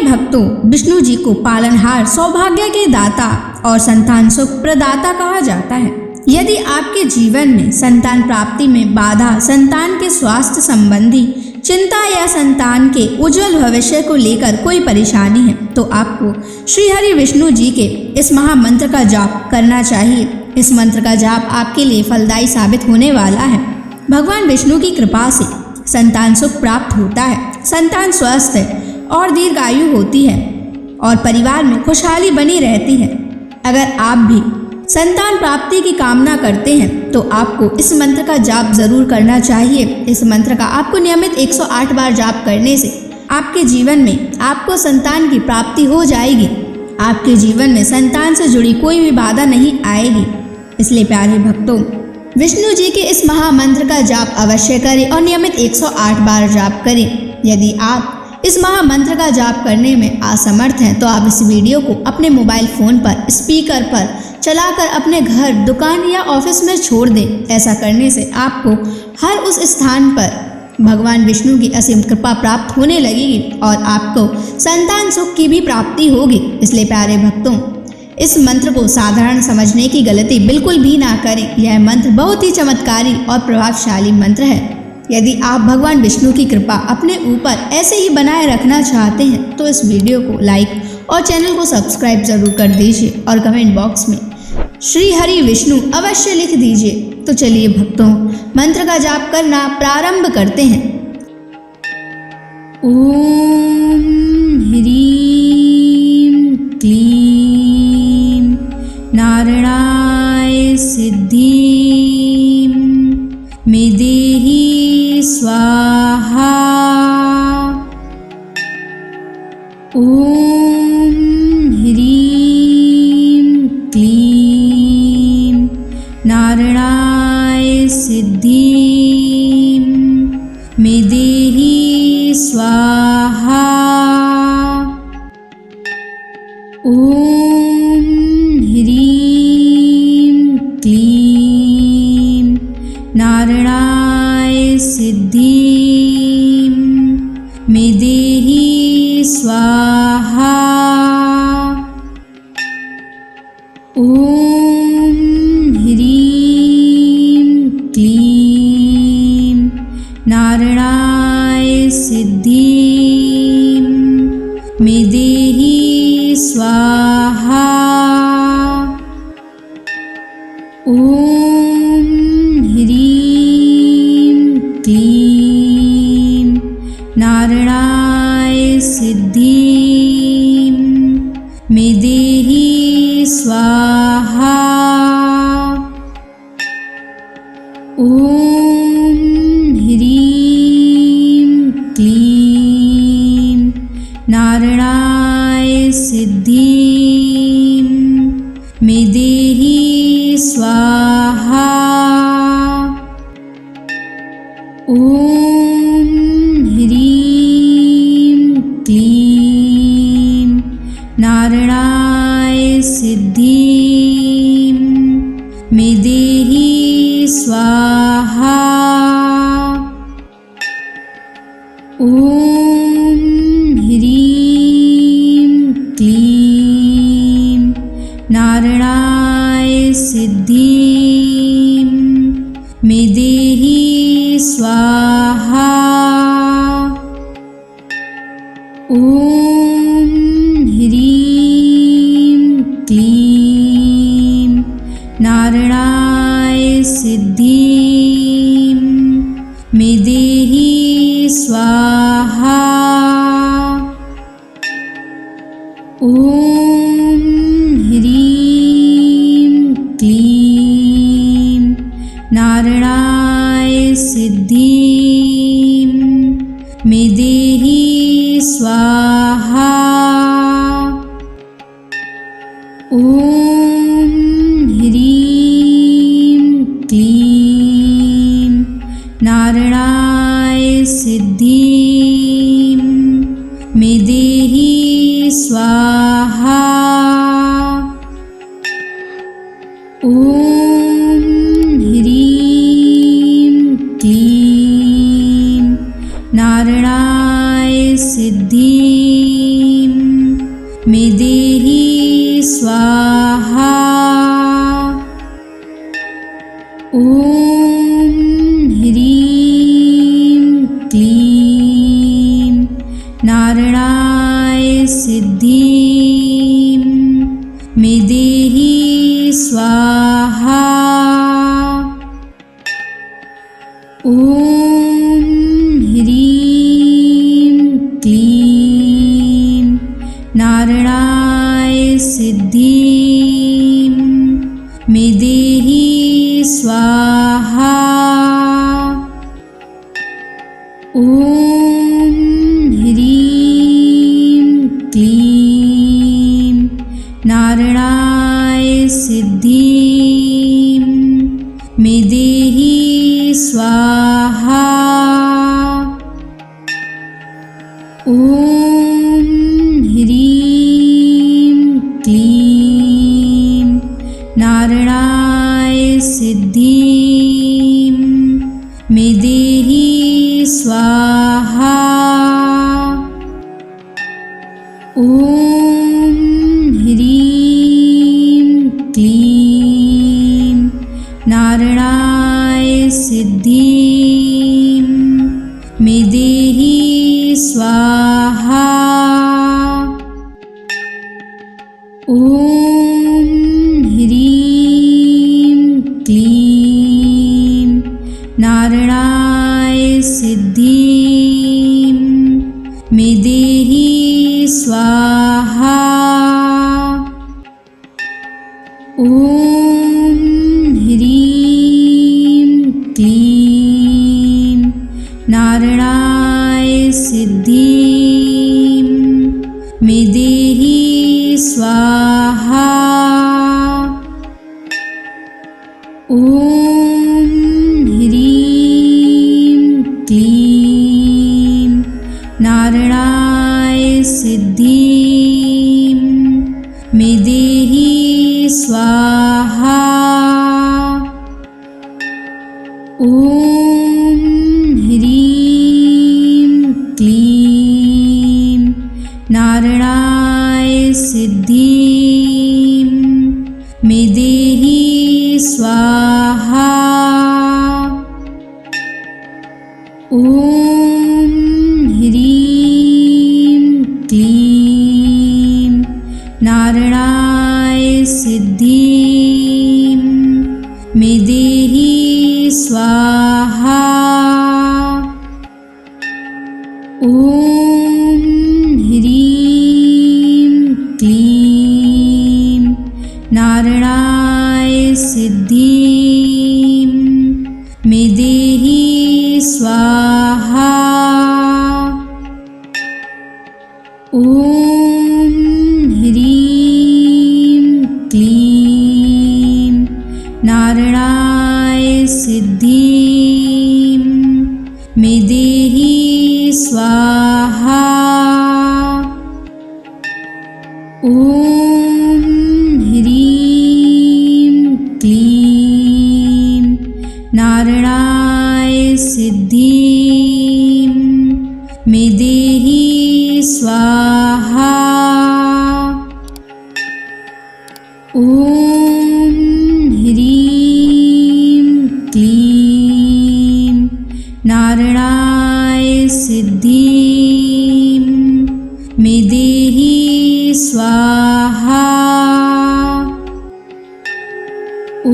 भक्तों, विष्णु जी को पालनहार, सौभाग्य के दाता और संतान सुख प्रदाता कहा जाता है। यदि आपके जीवन में संतान प्राप्ति में बाधा, संतान के स्वास्थ्य संबंधी चिंता या संतान के उज्जवल भविष्य को लेकर कोई परेशानी है, तो आपको श्री हरि विष्णु जी के इस महामंत्र का जाप करना चाहिए। इस मंत्र का जाप आपके लिए फलदायी साबित होने वाला है। भगवान विष्णु की कृपा से संतान सुख प्राप्त होता है, संतान स्वस्थ है और दीर्घायु होती है और परिवार में खुशहाली बनी रहती है। अगर आप भी संतान प्राप्ति की कामना करते हैं तो आपको इस मंत्र का जाप जरूर करना चाहिए। इस मंत्र का आपको नियमित 108 बार जाप करने से आपके जीवन में आपको संतान की प्राप्ति हो जाएगी। आपके जीवन में संतान से जुड़ी कोई भी बाधा नहीं आएगी। इसलिए प्यारे भक्तों, विष्णु जी के इस महामंत्र का जाप अवश्य करें और नियमित 108 बार जाप करें। यदि आप इस महामंत्र का जाप करने में असमर्थ हैं तो आप इस वीडियो को अपने मोबाइल फोन पर स्पीकर पर चलाकर अपने घर, दुकान या ऑफिस में छोड़ दें। ऐसा करने से आपको हर उस स्थान पर भगवान विष्णु की असीम कृपा प्राप्त होने लगेगी और आपको संतान सुख की भी प्राप्ति होगी। इसलिए प्यारे भक्तों, इस मंत्र को साधारण समझने की गलती बिल्कुल भी ना करें। यह मंत्र बहुत ही चमत्कारी और प्रभावशाली मंत्र है। यदि आप भगवान विष्णु की कृपा अपने ऊपर ऐसे ही बनाए रखना चाहते हैं तो इस वीडियो को लाइक और चैनल को सब्सक्राइब जरूर कर दीजिए और कमेंट बॉक्स में श्री हरि विष्णु अवश्य लिख दीजिए। तो चलिए भक्तों, मंत्र का जाप करना प्रारंभ करते हैं। ओम ह्रीं क्लीं नारायणाय सिद्धिं मे देहि स्वाहा। ओम ह्रीं क्लीं नारायणाय सिद्धिं मे देहि स्वाहा। ओम ह्रीं क्लीं नारायणाय सिद्धिं मे देहि स्वाहा। ओम ह्रीं क्लीं नारायणाय सिद्धिं मे देहि स्वाहा। ओम ह्रीं क्लीं नारायणाय सिद्धिं मे देहि स्वाहा। ओम ह्रीं क्लीं नारायणाय सिद्धिं मे देहि स्वाहा। ओम ह्रीं क्लीं नारायणाय सिद्धिं मे देहि स्वाहा। ओम ह्रीं क्लीं नारायणाय सिद्धिं मे देहि स्वाहा। ओम ह्रीं क्लीं नारायणाय सिद्धिं मे देहि स्वाहा। ओम ह्रीं क्लीं नारायणाय सिद्धिं मे देहि स्वाहा। ओम ह्रीं क्लीं नारायणाय सिद्धिं मे देहि स्वाहा। ओम ह्रीं क्लीं नारायणाय सिद्धिं स्वाहा। ॐ ह्रीं क्लीं नारायणाय सिद्धिं मे देहि स्वाहा। ॐ ह्रीं क्लीं नारायणाय सिद्धिं मे देहि स्वाहा। ॐ ह्रीं क्लीं नारायणाय सिद्धिं मे देहि स्वाहा। ॐ ह्रीं क्लीं नारायणाय सिद्धिं मे देहि स्वाहा। ॐ ह्रीं क्लीं नारायणाय सिद्धिं मे देहि स्वाहा। ॐ ह्रीं क्लीं नारायणाय सिद्धिं मे देहि स्वाहा। ॐ ह्रीं क्लीं नारायणाय सिद्धिं मे देहि स्वाहा। ॐ ह्रीं क्लीं नारायणाय सिद्धिं मे देहि स्वाहा। ॐ ह्रीं क्लीं नारायणाय सिद्धिं मे देहि स्वाहा। ॐ ह्रीं क्लीं नारायणाय सिद्धिं मे देहि स्वाहा। ॐ ह्रीं क्लीं नारायणाय सिद्धिं मे देहि स्वाहा। ॐ ह्रीं क्लीं नारायणाय सिद्धिं मे देहि स्वाहा। ॐ ह्रीं क्लीं नारायणाय सिद्धिं मे देहि स्वाहा। ॐ ह्रीं क्लीं नारायणाय सिद्धिं मे देहि स्वाहा। ॐ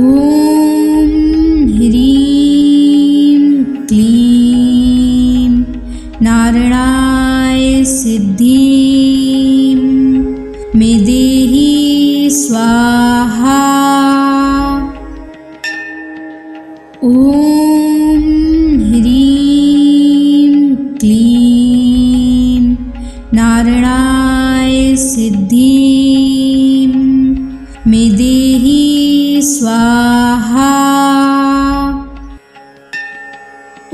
ह्रीं क्लीं नारायणाय सिद्धिं मे देहि स्वाहा। ॐ ह्रीं क्लीं नारायणाय सिद्धिं मे देहि स्वाहा।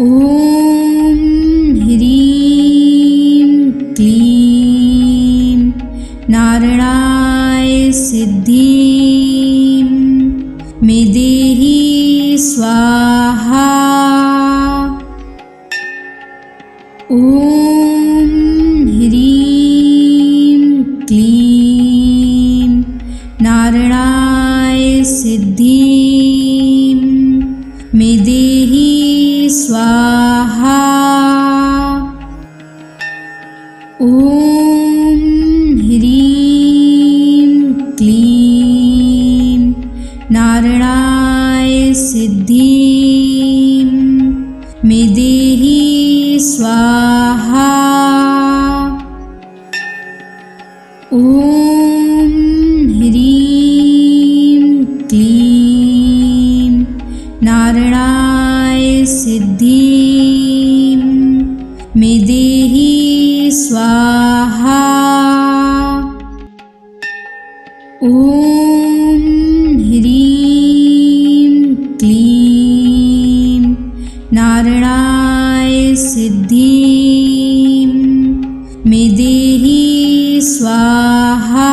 ॐ ह्रीं क्लीं नारायणाय सिद्धिं मे देहि स्वाहा। ॐ ह्रीं क्लीं स्वाहा। ॐ ह्रीं क्लीं नारायणाय सिद्धिं मे देहि स्वाहा। ॐ ह्रीं क्लीं नारायणाय सिद्धिं मे देहि स्वाहा। ॐ ह्रीं क्लीं नारायणाय सिद्धिं मे देहि स्वाहा।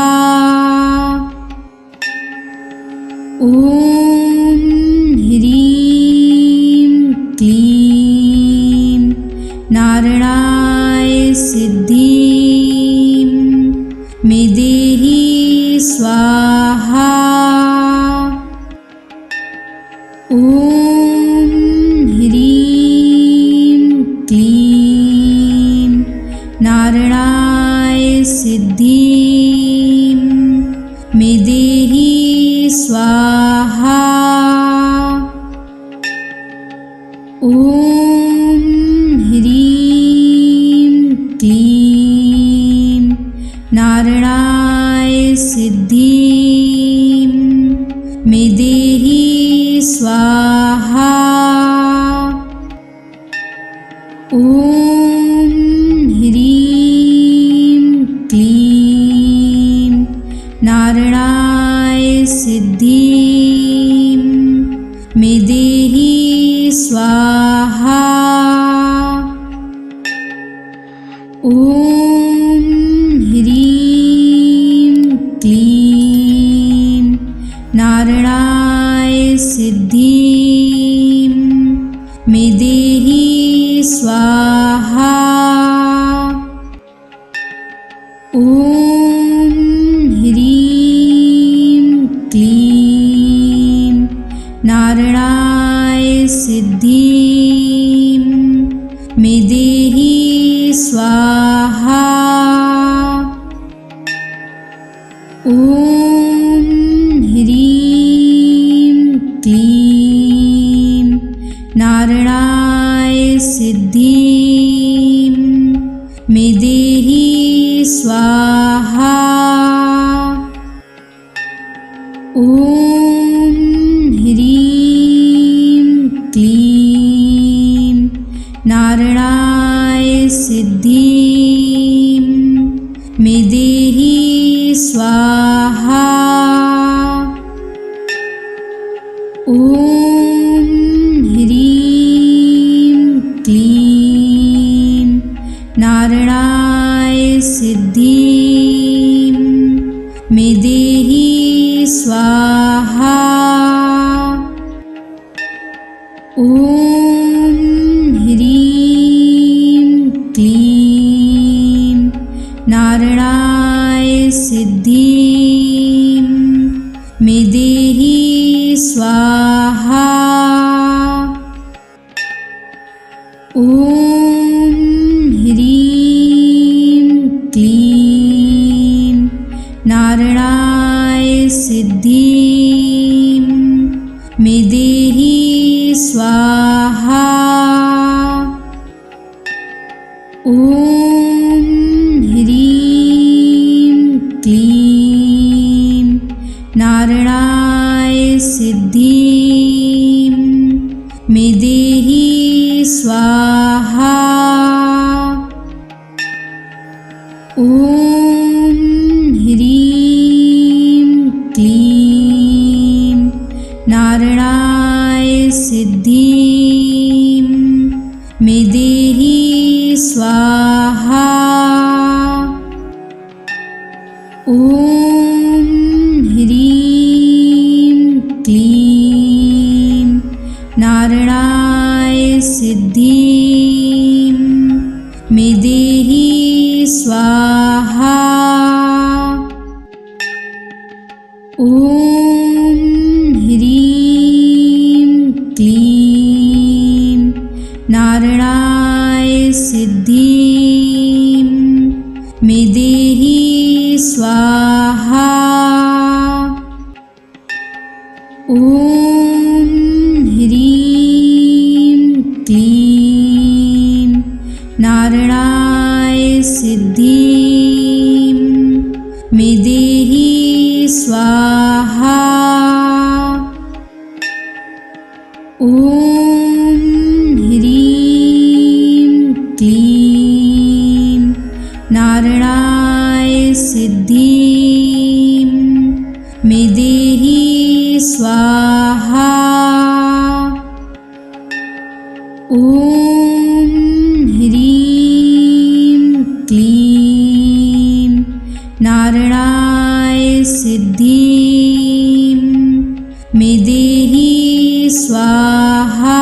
ॐ ह्रीं क्लीं नारायणाय सिद्धिं मे देहि स्वाहा। ॐ ह्रीं क्लीं नारायणाय सिद्धिं मे देहि स्वाहा। ॐ ह्रीं क्लीं नारायणाय सिद्धिं मे देहि स्वाहा। ॐ ह्रीं क्लीं नारायणाय सिद्धिं मे देहि स्वाहा। ॐ ह्रीं क्लीं नारायणाय सिद्धिं मे देहि स्वाहा। ॐ ह्रीं क्लीं नारायणाय सिद्धिं मे देहि स्वाहा। ॐ ह्रीं क्लीं नारायणाय सिद्धिं मे देहि स्वाहा। ॐ ह्रीं क्लीं नारायणाय सिद्धिं मे देहि स्वाहा। ॐ ह्रीं क्लीं नारायणाय सिद्धिं मे देहि स्वाहा। ॐ ह्रीं क्लीं नारायणाय सिद्धिं मे देहि स्वाहा। ॐ ह्रीं क्लीं नारायणाय सिद्धिं मे देहि स्वाहा। ॐ ह्रीं क्लीं नारायणाय सिद्धिं मे देहि स्वाहा। ॐ ह्रीं क्लीं नारायणाय सिद्धिं मे देहि स्वाहा। ॐ ह्रीं क्लीं नारायणाय सिद्धिं मे देहि स्वाहा। ॐ ह्रीं क्लीं ॐ ह्रीं क्लीं नारायणाय सिद्धिं मे देहि स्वाहा। ॐ ह्रीं क्लीं नारायणाय सिद्धिं मे देहि स्वाहा।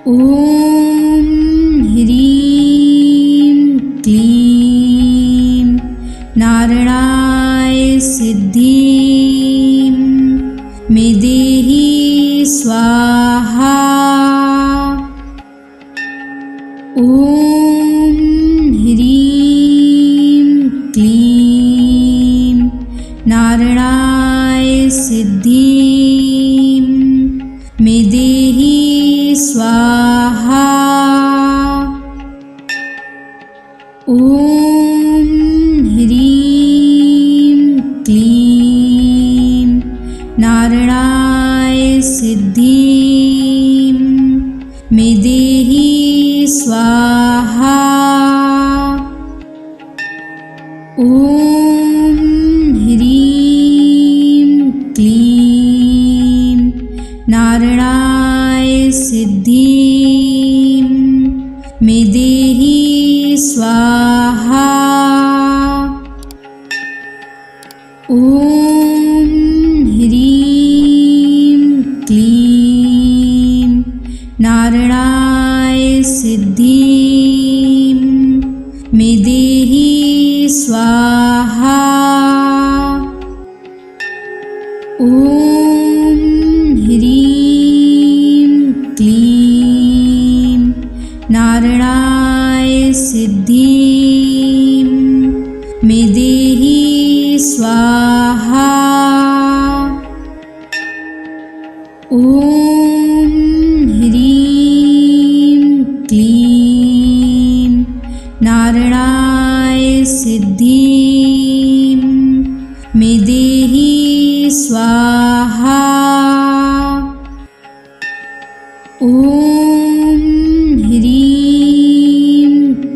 ॐ ह्रीं क्लीं नारायणाय सिद्धिं मे देहि स्वाहा। ॐ ह्रीं क्लीं नारायणाय सिद्धिं मे देहि स्वाहा। ॐ ह्रीं क्लीं नारायणाय सिद्धिं मे देहि स्वाहा। ॐ ह्रीं क्लीं नारायणाय सिद्धिं मे देहि स्वाहा। ॐ ह्रीं क्लीं नारायणाय सिद्धिं मे देहि स्वाहा। ॐ ह्रीं क्लीं नारायणाय सिद्धिं मे देहि स्वाहा। ॐ ह्रीं क्लीं नारायणाय सिद्धिं मे देहि स्वाहा। ॐ ह्रीं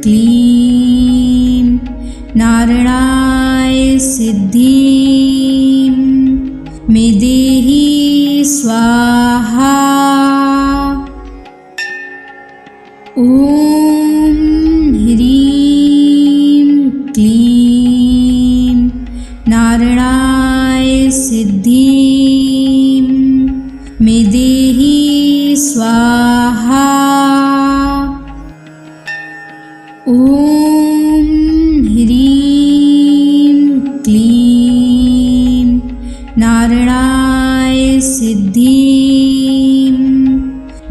क्लीं नारायणाय सिद्धिं मे देहि स्वाहा। ॐ ह्रीं क्लीं नारायणाय सिद्धिं मे देहि स्वाहा। ॐ ह्रीं क्लीं नारायणाय सिद्धिं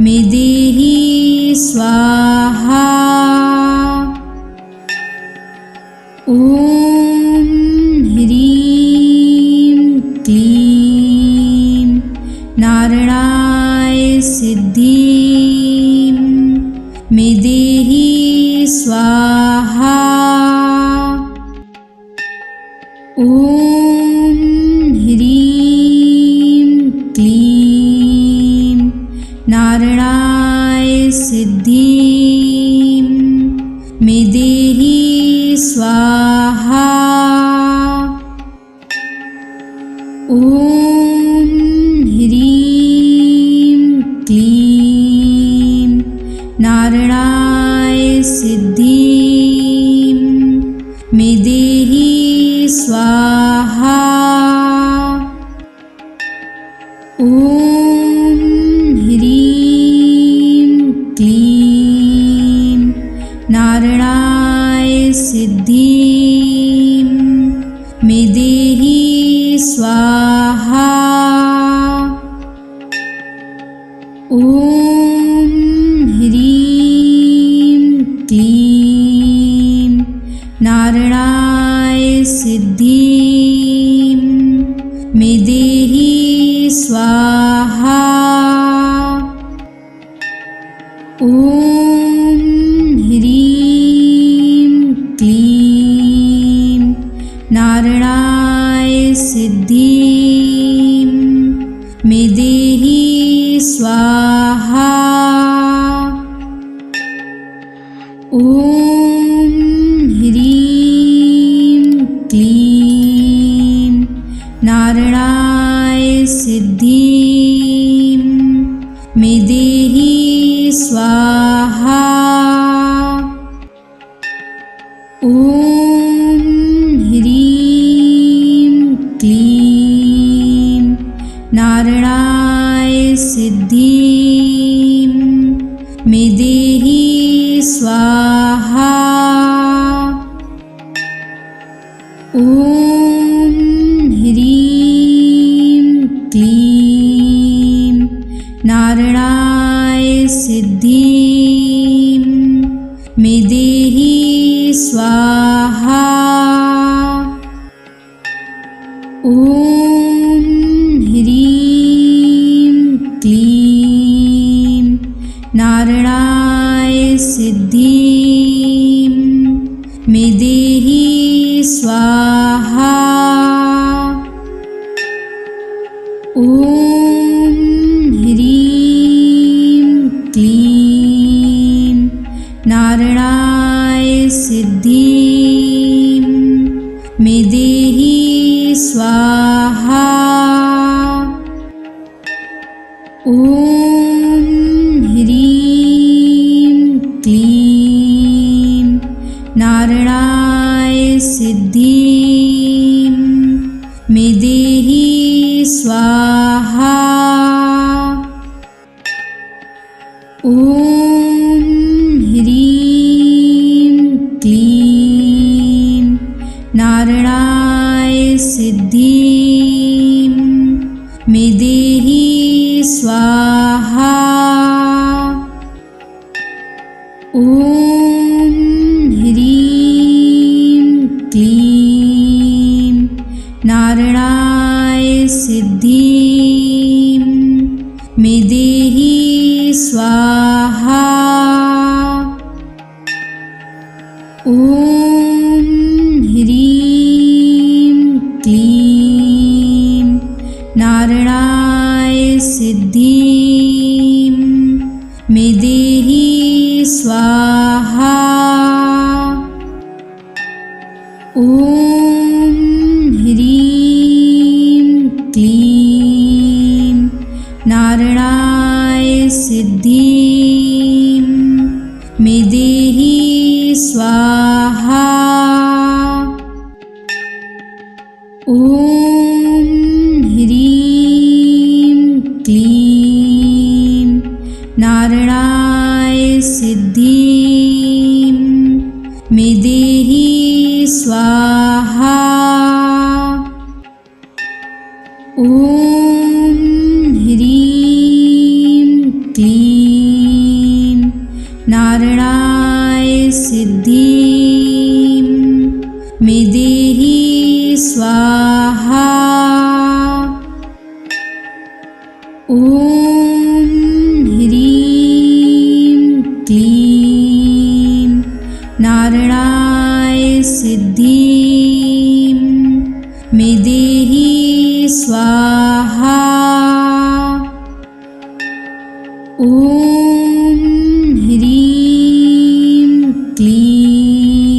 मे देहि स्वाहा। ॐ ह्रीं क्लीं नारायणाय सिद्धिं मे देहि स्वाहा। ॐ ह्रीं क्लीं नारायणाय सिद्धिं मे देहि स्वाहा। ॐ ह्रीं क्लीं नारायणाय सिद्धिं मे देहि स्वाहा। ॐ ह्रीं क्लीं नारायणाय सिद्धिं मे देहि स्वाहा। ॐ ह्रीं क्लीं नारायणाय सिद्धिं मे देहि स्वाहा। ॐ ह्रीं क्लीं नारायणाय सिद्धिं मे देहि स्वाहा। ॐ ह्रीं क्लीं नारायणाय सिद्धिं मे देहि स्वाहा। ॐ ह्रीं क्लीं नारायणाय सिद्धिं मे देहि स्वाहा। ॐ ह्रीं क्लीं नारायणाय सिद्धिं मे देहि स्वाहा। ॐ ह्रीं क्लीं नारायणाय सिद्धिं मे देहि स्वाहा। ॐ ह्रीं क्लीं नारायणाय सिद्धिं मे देहि स्वाहा। ॐ ह्रीं क्लीं नारायणाय सिद्धिं मे देहि स्वाहा। ॐ ह्रीं क्लीं नारायणाय सिद्धिं मे देहि स्वाहा। ॐ ह्रीं क्लीं नारायणाय सिद्धिं मे देहि स्वाहा। ॐ ह्रीं क्लीं नारायणाय सिद्धिं मे देहि स्वाहा। ॐ ह्रीं क्लीं नारायणाय सिद्धिं मे देहि स्वाहा। ॐ ह्रीं क्लीं नारायणाय सिद्धिं मे देहि स्वाहा। ॐ ह्रीं क्लीं नारायणाय सिद्धिं मे देहि स्वाहा। ॐ ह्रीं क्लीं नारायणाय सिद्धिं मे देहि स्वाहा। ॐ ह्रीं क्लीं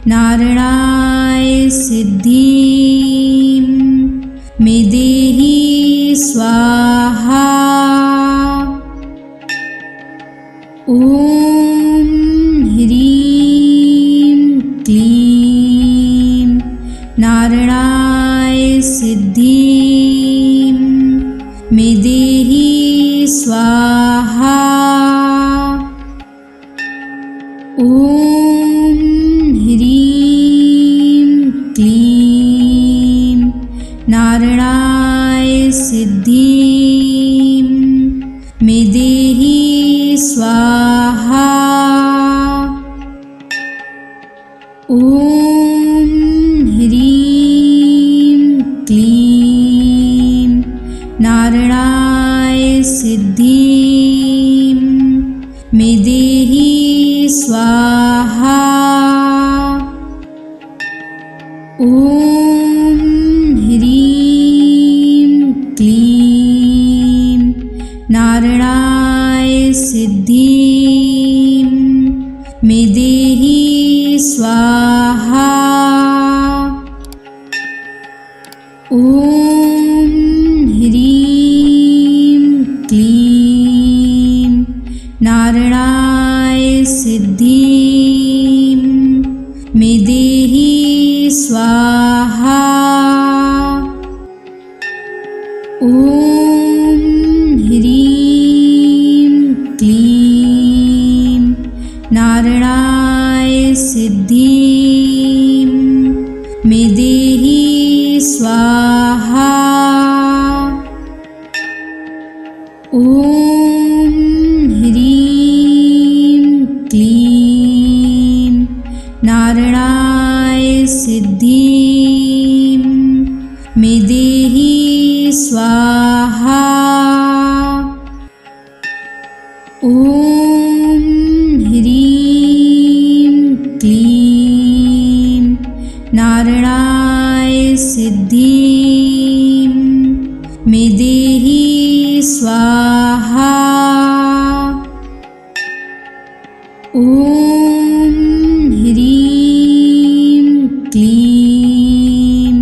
नारायणाय सिद्धिं मे देहि स्वाहा। ॐ ह्रीं क्लीं नारायणाय सिद्धिं मे देहि स्वाहा। ॐ ह्रीं क्लीं नारायणाय सिद्धिं मे देहि स्वाहा। ॐ ह्रीं क्लीं नारायणाय सिद्धिं मे देहि स्वाहा। ॐ ह्रीं क्लीं नारायणाय सिद्धिं मे देहि स्वाहा। ॐ ह्रीं क्लीं नारायणाय सिद्धिं मे देहि स्वाहा। ॐ ह्रीं क्लीं नारायणाय सिद्धिं मे देहि स्वाहा। ॐ ह्रीं क्लीं नारायणाय सिद्धिं मे देहि स्वाहा। ॐ ह्रीं क्लीं नारायणाय सिद्धिं मे देहि स्वाहा। ॐ ह्रीं क्लीं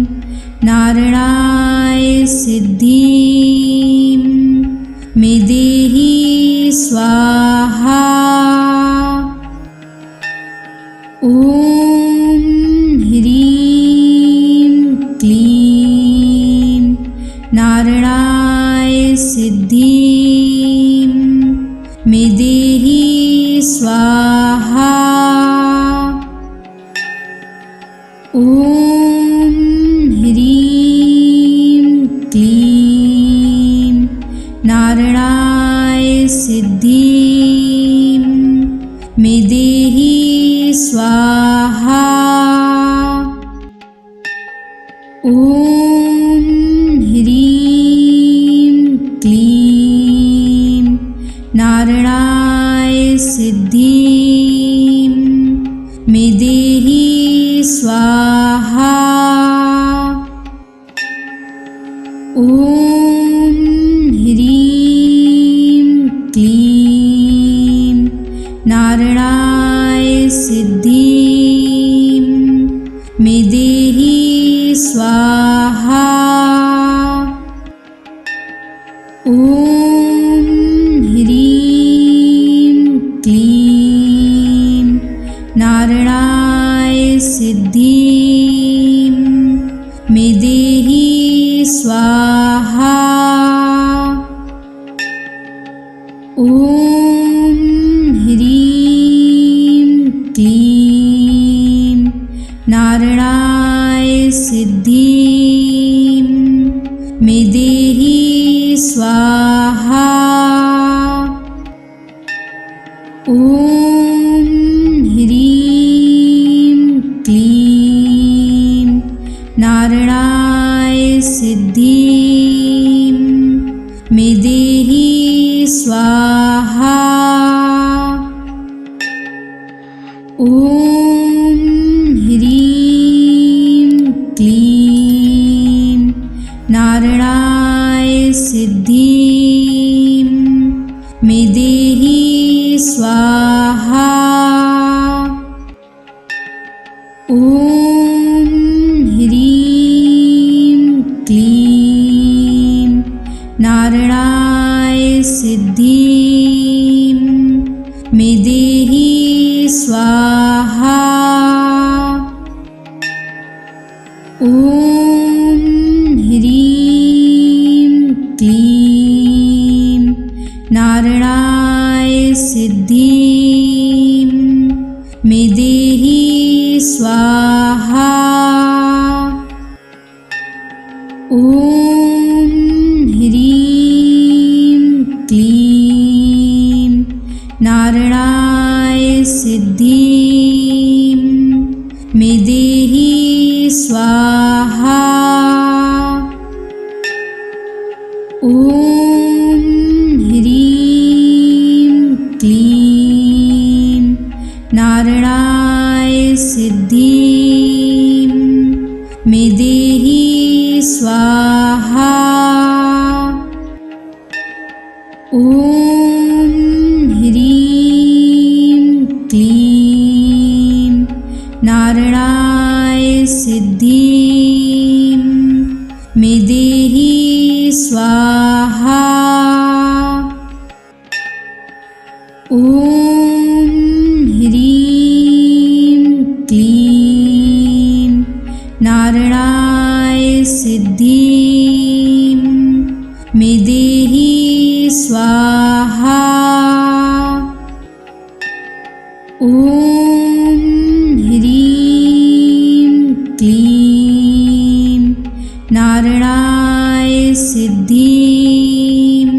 नारायणाय सिद्धिं मे देहि स्वाहा। ॐ ह्रीं क्लीं नारायणाय सिद्धिं मे देहि स्वाहा। ॐ ह्रीं क्लीं नारायणाय सिद्धिं मे देहि स्वाहा। ॐ ह्रीं क्लीं नारायणाय सिद्धिं मे देहि स्वाहा। ॐ ह्रीं क्लीं नारायणाय सिद्धिं मे देहि स्वाहा। ॐ ह्रीं क्लीं नारायणाय सिद्धिं मे देहि स्वाहा। ॐ ह्रीं क्लीं नारायणाय सिद्धिं मे देहि स्वाहा। ॐ ह्रीं क्लीं नारायणाय सिद्धिं मे देहि स्वाहा। ॐ ह्रीं क्लीं नारायणाय सिद्धिं मे देहि स्वाहा। ॐ ह्रीं क्लीं नारायणाय सिद्धिं मे देहि स्वाहा। ॐ ह्रीं क्लीं नारायणाय सिद्धिं मे देहि स्वाहा। ॐ ह्रीं क्लीं नारायणाय सिद्धिं मे देहि स्वाहा। ॐ ह्रीं क्लीं नारायणाय सिद्धिं मे देहि स्वाहा। ॐ ॐ ह्रीं क्लीं नारायणाय सिद्धिं मे देहि स्वाहा। ॐ ह्रीं क्लीं नारायणाय सिद्धिं मे देहि स्वाहा। ॐ ह्रीं क्लीं नारायणाय सिद्धिं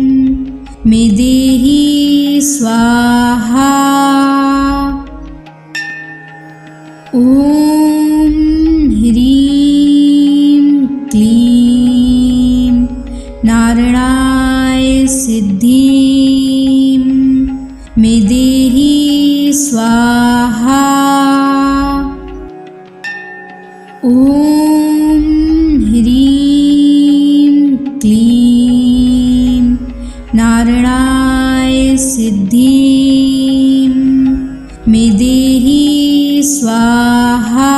मे देहि स्वाहा। ॐ ह्रीं क्लीं नारायणाय सिद्धिं मे देहि स्वाहा। ॐ ह्रीं क्लीं नारायणाय सिद्धिं मे देहि स्वाहा।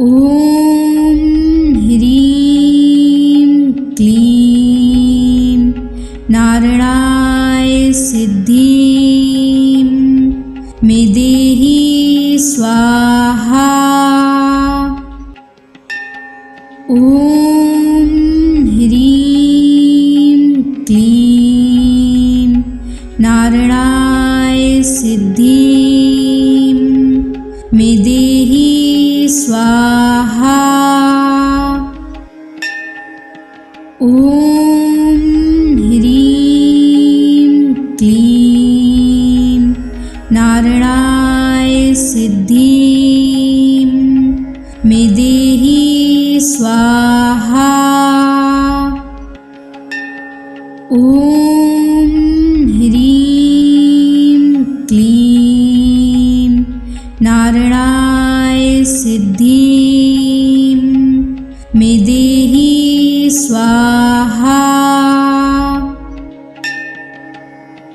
ॐ ह्रीं क्लीं नारायणाय सिद्धिं मे देहि स्वाहा। ॐ ह्रीं क्लीं नारायणाय सिद्धिं मे देहि स्वाहा। ॐ ह्रीं क्लीं नारायणाय सिद्धिं मे देहि स्वाहा। ॐ ह्रीं क्लीं नारायणाय सिद्धिं मे देहि स्वाहा।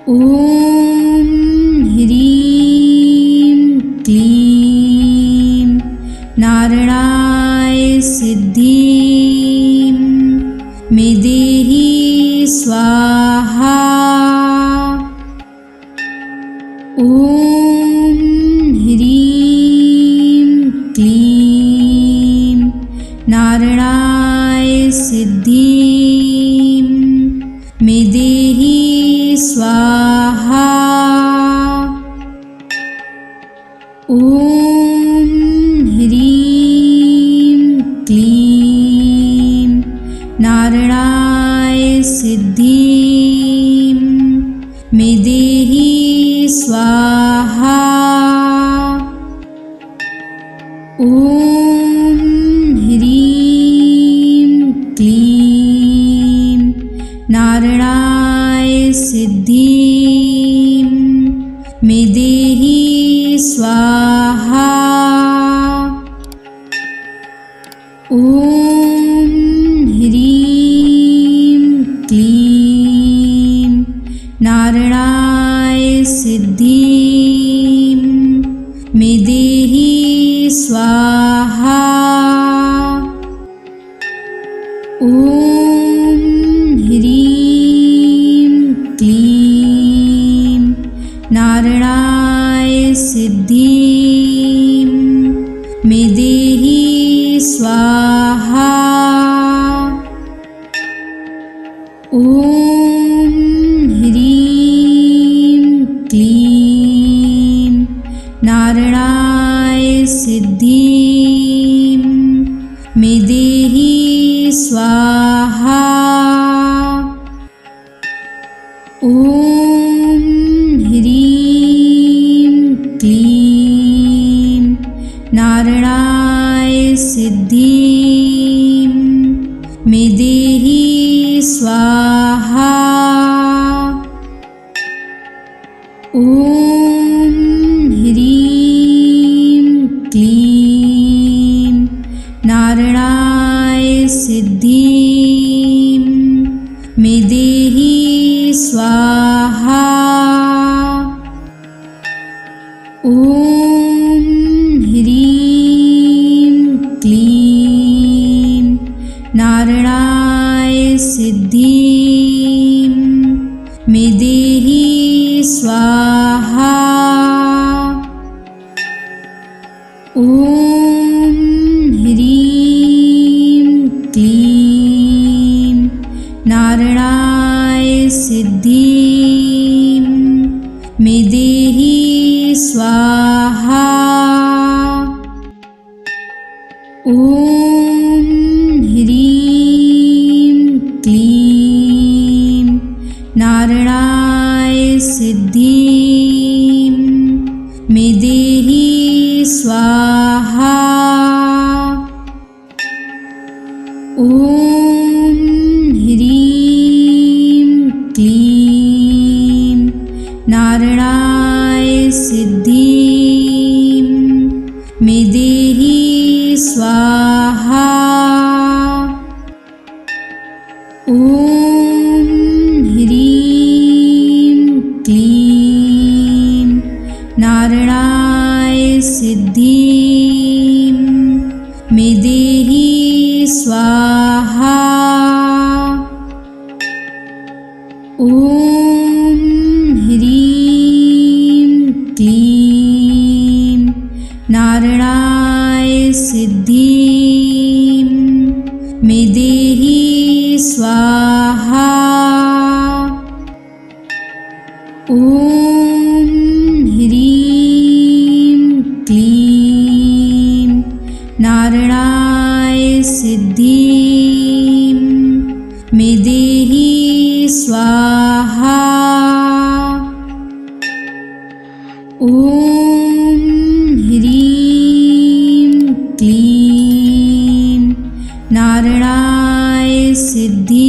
ॐ ह्रीं क्लीं नारायणाय सिद्धिं मे देहि स्वाहा। ॐ ह्रीं क्लीं नारायणाय सिद्धिं मे देहि स्वाहा। ॐ ह्रीं क्लीं नारायणाय सिद्धिं मे देहि स्वाहा। ॐ ह्रीं क्लीं नारायणाय सिद्धिं मे देहि स्वाहा। ॐ ह्रीं क्लीं नारायणाय सिद्धिं मे देहि स्वाहा। ॐ ह्रीं क्लीं नारायणाय सिद्धिं मे देहि स्वाहा। ॐ ह्रीं क्लीं नारायणाय सिद्धिं मे देहि स्वाहा। ॐ ह्रीं क्लीं नारायणाय सिद्धिं मे देहि स्वाहा। ॐ ह्रीं क्लीं नारायणाय सिद्धिं सिद्धिं मे देहि स्वाहा। ॐ ह्रीं क्लीं नारायणाय सिद्धिं मे देहि स्वाहा। ॐ ह्रीं क्लीं नारायणाय सिद्धिं मे देहि स्वाहा। ॐ ह्रीं क्लीं नारायणाय सिद्धिं मे देहि स्वाहा। ॐ ह्रीं क्लीं नारायणाय सिद्धिं मे देहि स्वाहा। ॐ ह्रीं क्लीं नारायणाय सिद्धिं मे देहि स्वाहा। ॐ ह्रीं क्लीं नारायणाय सिद्धिं मे देहि स्वाहा। ॐ ह्रीं क्लीं नारायणाय सिद्धिं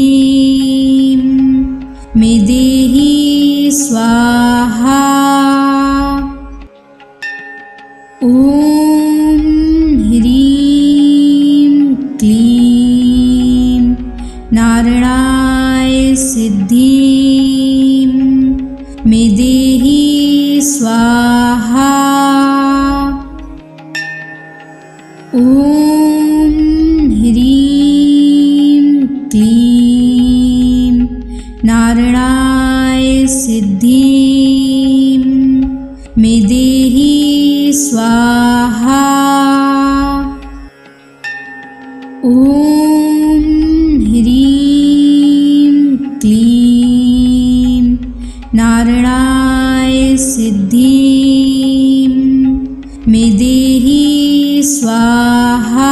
मे देहि स्वाहा। ॐ ह्रीं क्लीं नारायणाय सिद्धिं मे देहि स्वाहा। ॐ ह्रीं क्लीं नारायणाय सिद्धिं मे देहि स्वाहा। ॐ ह्रीं क्लीं नारायणाय सिद्धिं मे देहि स्वाहा।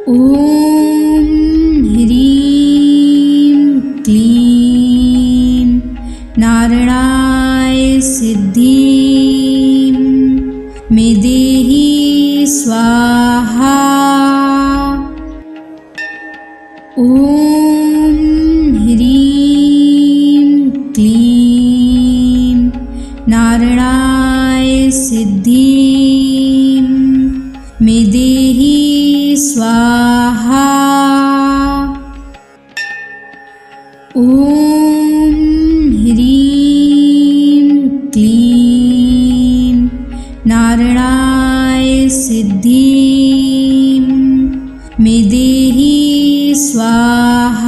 ॐ ह्रीं क्लीं नारायणाय सिद्धिं मे देहि स्वाहा। ॐ ह्रीं क्लीं नारायणाय सिद्धिं मे देहि स्वाहा। ॐ ह्रीं क्लीं नारायणाय सिद्धिं मे देहि स्वाहा।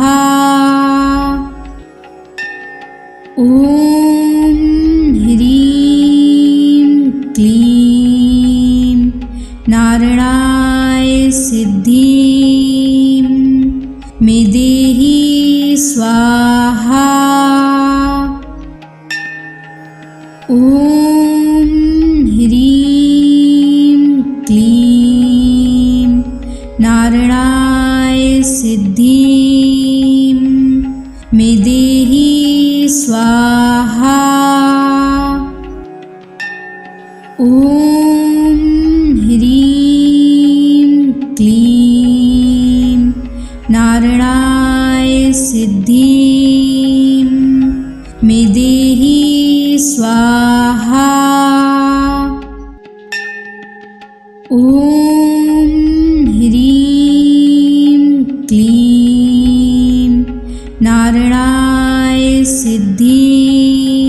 ॐ ह्रीं क्लीं नारायणाय सिद्धिं मे देहि स्वाहा। ॐ ह्रीं क्लीं नारायणाय सिद्धिं मे देहि स्वाहा। ॐ ह्रीं क्लीं नारायणाय सिद्धिं मे देहि स्वाहा। ॐ ह्रीं क्लीं नारायणाय सिद्धिं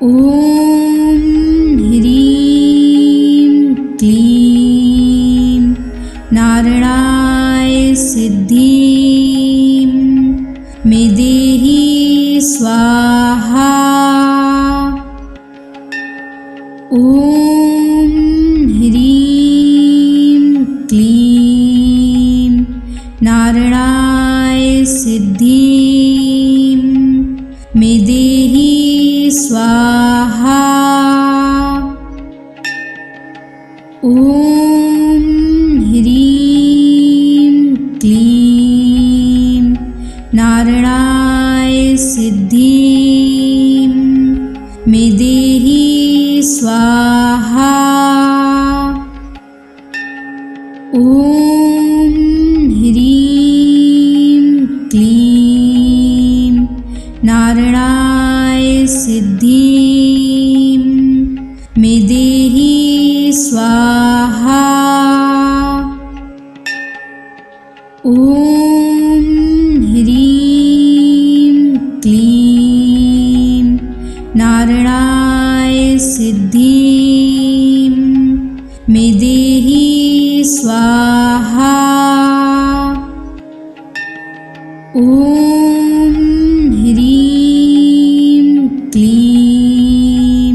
ॐ ह्रीं क्लीं नारायणाय सिद्धिं मे देहि स्वाहा। ॐ ह्रीं क्लीं नारायणाय सिद्धिं मे देहि स्वाहा। ॐ ह्रीं क्लीं नारायणाय सिद्धिं मे देहि स्वाहा। ॐ ह्रीं क्लीं नारायणाय सिद्धिं मे देहि स्वाहा। ॐ ह्रीं क्लीं नारायणाय सिद्धिं मे देहि स्वाहा। ॐ ह्रीं क्लीं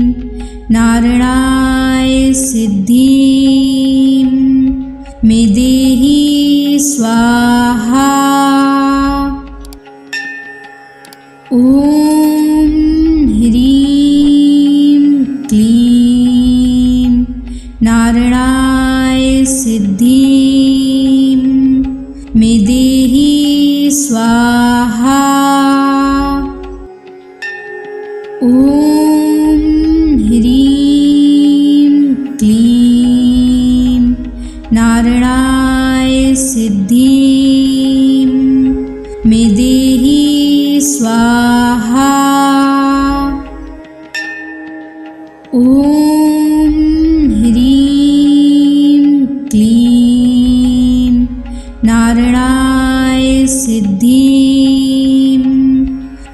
नारायणाय सिद्धिं मे देहि स्वाहा। ॐ ह्रीं क्लीं नारायणाय सिद्धिं मे देहि स्वाहा। ॐ ह्रीं क्लीं नारायणाय सिद्धिं मे देहि स्वाहा। ॐ ह्रीं क्लीं नारायणाय सिद्धिं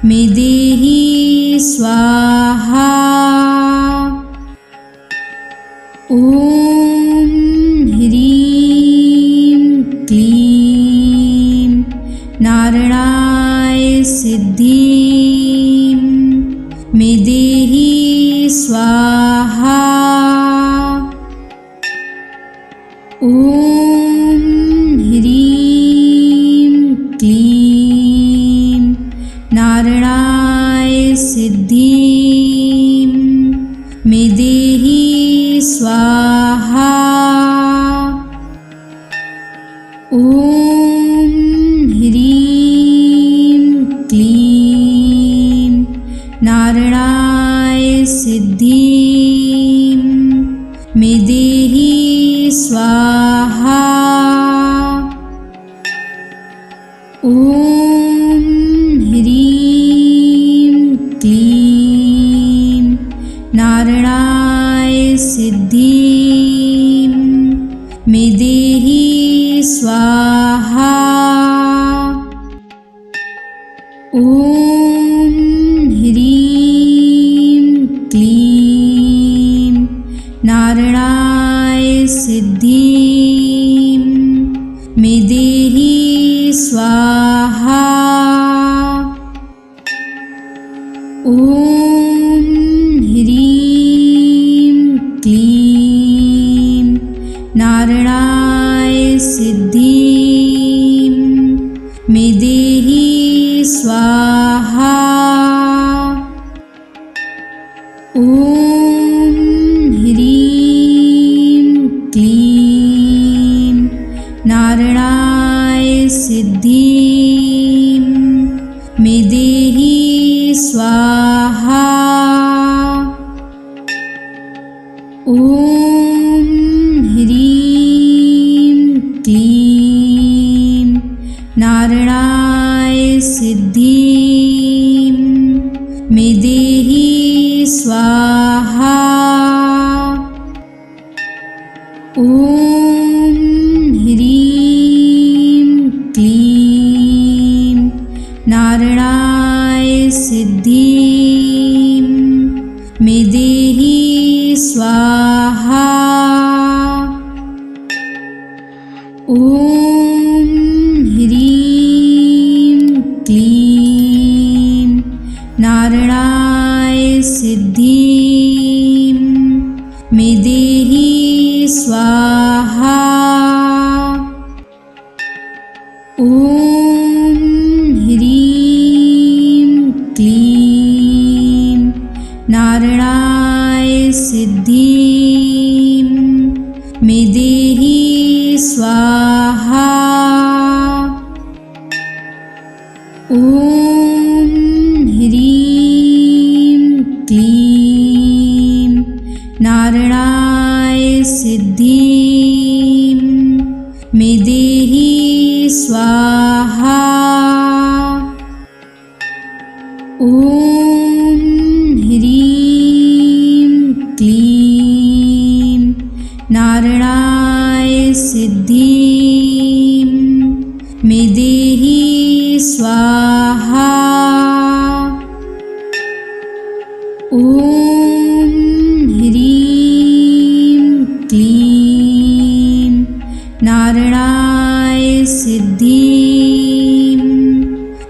मे देहि स्वाहा। ॐ ह्रीं क्लीं नारायणाय सिद्धिं मे देहि स्वाहा। ॐ ह्रीं क्लीं नारायणाय सिद्धिं मे देहि स्वाहा। ॐ ह्रीं क्लीं नारायणाय सिद्धिं मे देहि स्वाहा। ॐ ह्रीं क्लीं नारायणाय सिद्धिं मे देहि स्वाहा। ॐ ह्रीं क्लीं नारायणाय सिद्धिं मे देहि स्वाहा। ॐ ह्रीं क्लीं नारायणाय सिद्धिं मे देहि स्वाहा। ॐ ह्रीं क्लीं नारायणाय सिद्धिं मे देहि स्वाहा। ॐ ह्रीं क्लीं नारायणाय सिद्धिं मे देहि स्वाहा। ॐ ह्रीं क्लीं नारायणाय सिद्धिं मे देहि स्वाहा। ॐ ह्रीं क्लीं नारायणाय सिद्धिं मे देहि स्वाहा। ॐ ह्रीं क्लीं नारायणाय सिद्धिं मे देहि स्वाहा। ॐ ह्रीं क्लीं नारायणाय सिद्धिं मे देहि स्वाहा। ॐ ह्रीं क्लीं नारायणाय सिद्धिं मे देहि स्वाहा। ॐ ह्रीं क्लीं नारायणाय सिद्धिं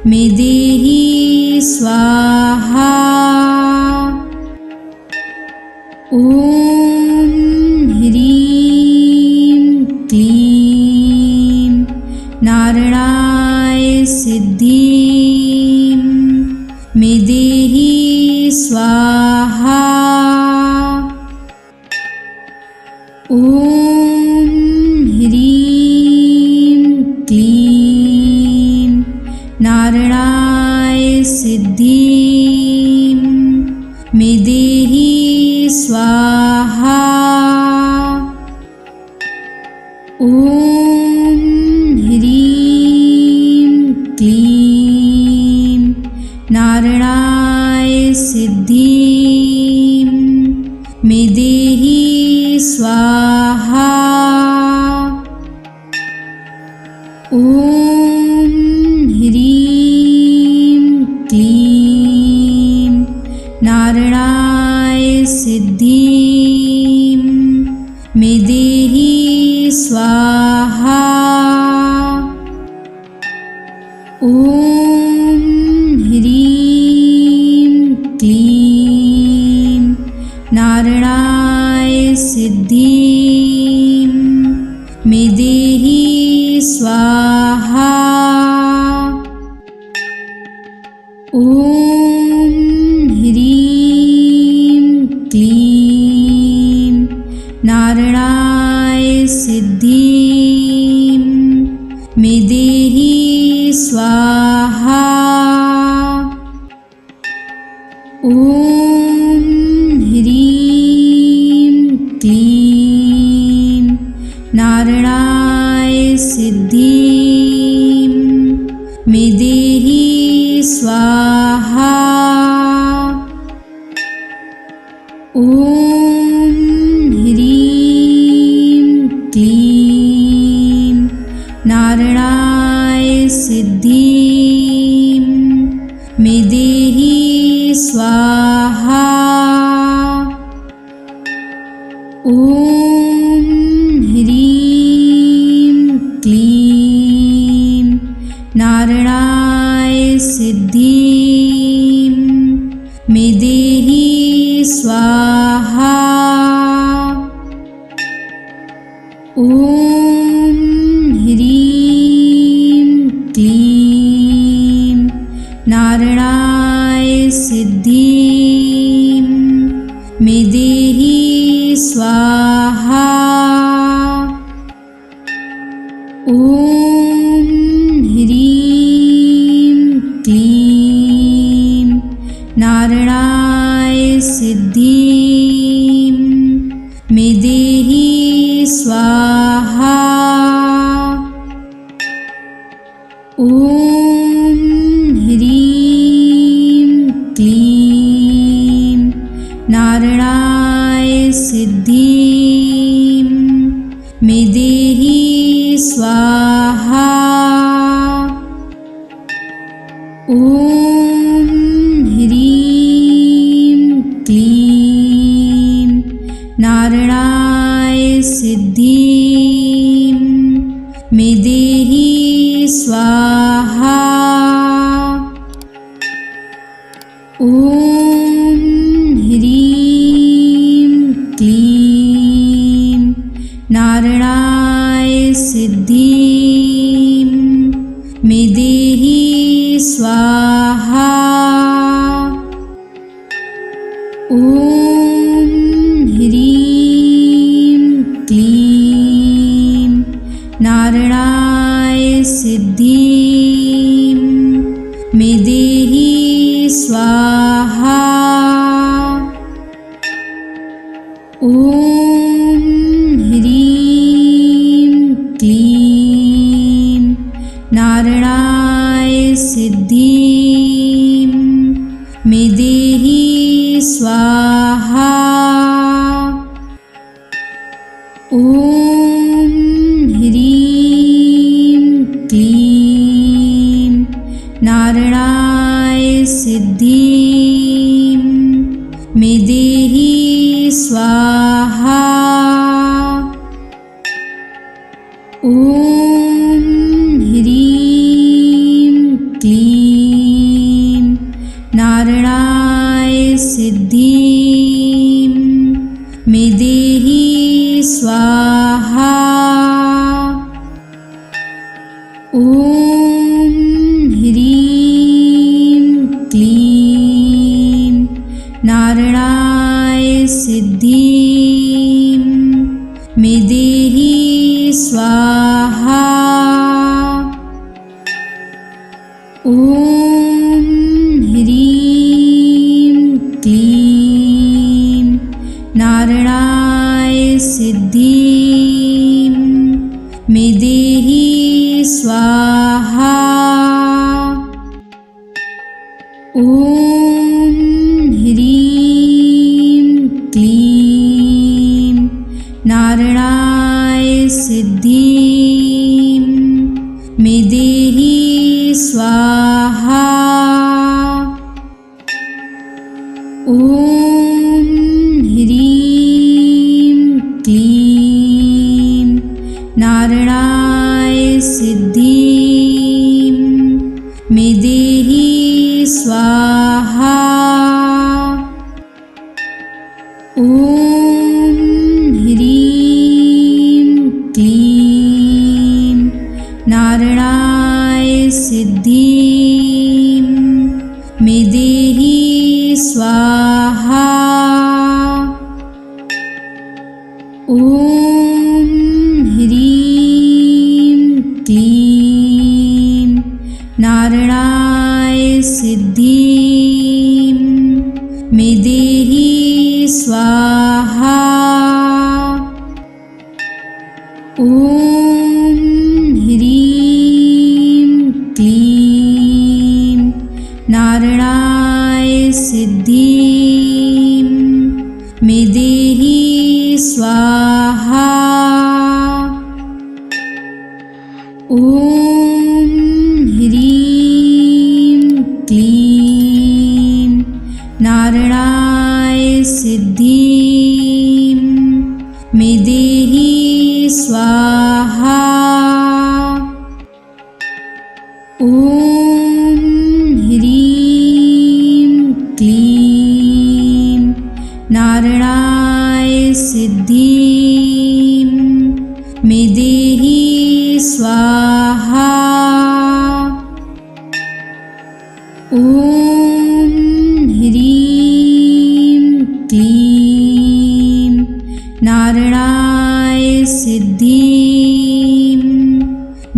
मे देहि स्वाहा। ॐ ह्रीं क्लीं नारायणाय सिद्धिं मे देहि स्वाहा। ॐ ह्रीं क्लीं नारायणाय सिद्धिं मे देहि स्वाहा। ॐ ह्रीं क्लीं नारायणाय सिद्धिं मे देहि स्वाहा। ॐ ह्रीं क्लीं नारायणाय सिद्धिं मे देहि स्वाहा। ॐ ह्रीं क्लीं नारायणाय सिद्धिं मे देहि स्वाहा। ॐ ह्रीं क्लीं नारायणाय सिद्धिं मे देहि स्वाहा। ॐ ह्रीं क्लीं नारायणाय सिद्धिं मे देहि स्वाहा। ॐ ह्रीं क्लीं नारायणाय सिद्धिं मे देहि स्वाहा। ॐ ह्रीं क्लीं नारायणाय सिद्धिं मे देहि स्वाहा। ॐ ह्रीं क्लीं नारायणाय सिद्धिं मे देहि स्वाहा। ॐ ह्रीं क्लीं नारायणाय सिद्धिं मे देहि स्वाहा। ॐ ह्रीं क्लीं नारायणाय सिद्धिं मे देहि स्वाहा। ॐ ह्रीं क्लीं नारायणाय सिद्धिं मे देहि स्वाहा। ॐ ह्रीं क्लीं नारायणाय सिद्धिं मे देहि स्वाहा। ॐ ह्रीं क्लीं नारायणाय सिद्धिं मे देहि स्वाहा। ॐ ह्रीं क्लीं नारायणाय सिद्धिं मे देहि स्वाहा। ॐ ह्रीं क्लीं नारायणाय सिद्धिं मे देहि स्वाहा। ॐ ह्रीं क्लीं नारायणाय सिद्धिं मे देहि स्वाहा। ॐ ह्रीं क्लीं नारायणाय सिद्धिं मे देहि स्वाहा। ॐ ह्रीं क्लीं नारायणाय सिद्धिं मे देहि स्वाहा। ॐ ह्रीं क्लीं नारायणाय सिद्धिं मे देहि स्वाहा। ॐ ह्रीं क्लीं नारायणाय सिद्धिं मे देहि स्वाहा। ॐ ह्रीं क्लीं नारायणाय सिद्धिं मे देहि स्वाहा। ॐ ह्रीं क्लीं नारायणाय सिद्धिं मे देहि स्वाहा। ॐ ह्रीं क्लीं नारायणाय सिद्धिं मे देहि स्वाहा। ॐ ह्रीं क्लीं नारायणाय सिद्धिं मे देहि स्वाहा। ॐ ह्रीं क्लीं नारायणाय सिद्धिं मे देहि स्वाहा। ॐ ह्रीं क्लीं नारायणाय सिद्धिं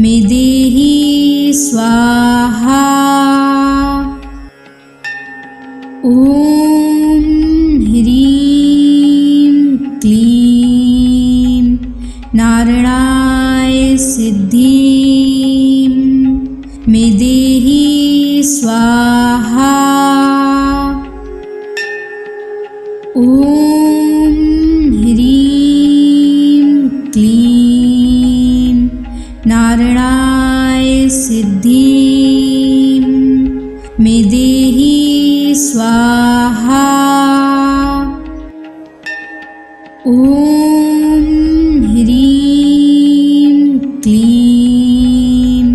मे देहि स्वाहा। ॐ ह्रीं क्लीं नारायणाय सिद्धिं मे देहि स्वाहा। ॐ ह्रीं क्लीं नारायणाय सिद्धिं मे देहि स्वाहा। ॐ ॐ ह्रीं क्लीं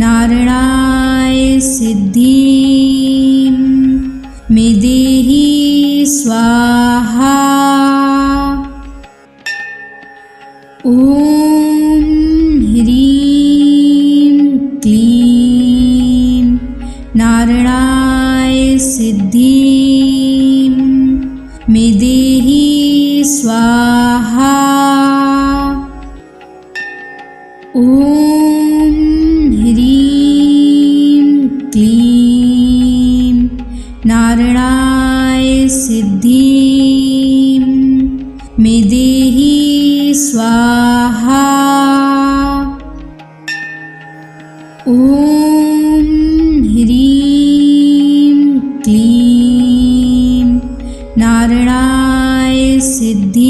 नारायणाय सिद्धिं मे देहि स्वाहा। ॐ ह्रीं क्लीं नारायणाय सिद्धिं मे देहि स्वाहा। ॐ ह्रीं क्लीं नारायणाय सिद्धिं मे देहि स्वाहा। ॐ ह्रीं क्लीं नारायणाय सिद्धिं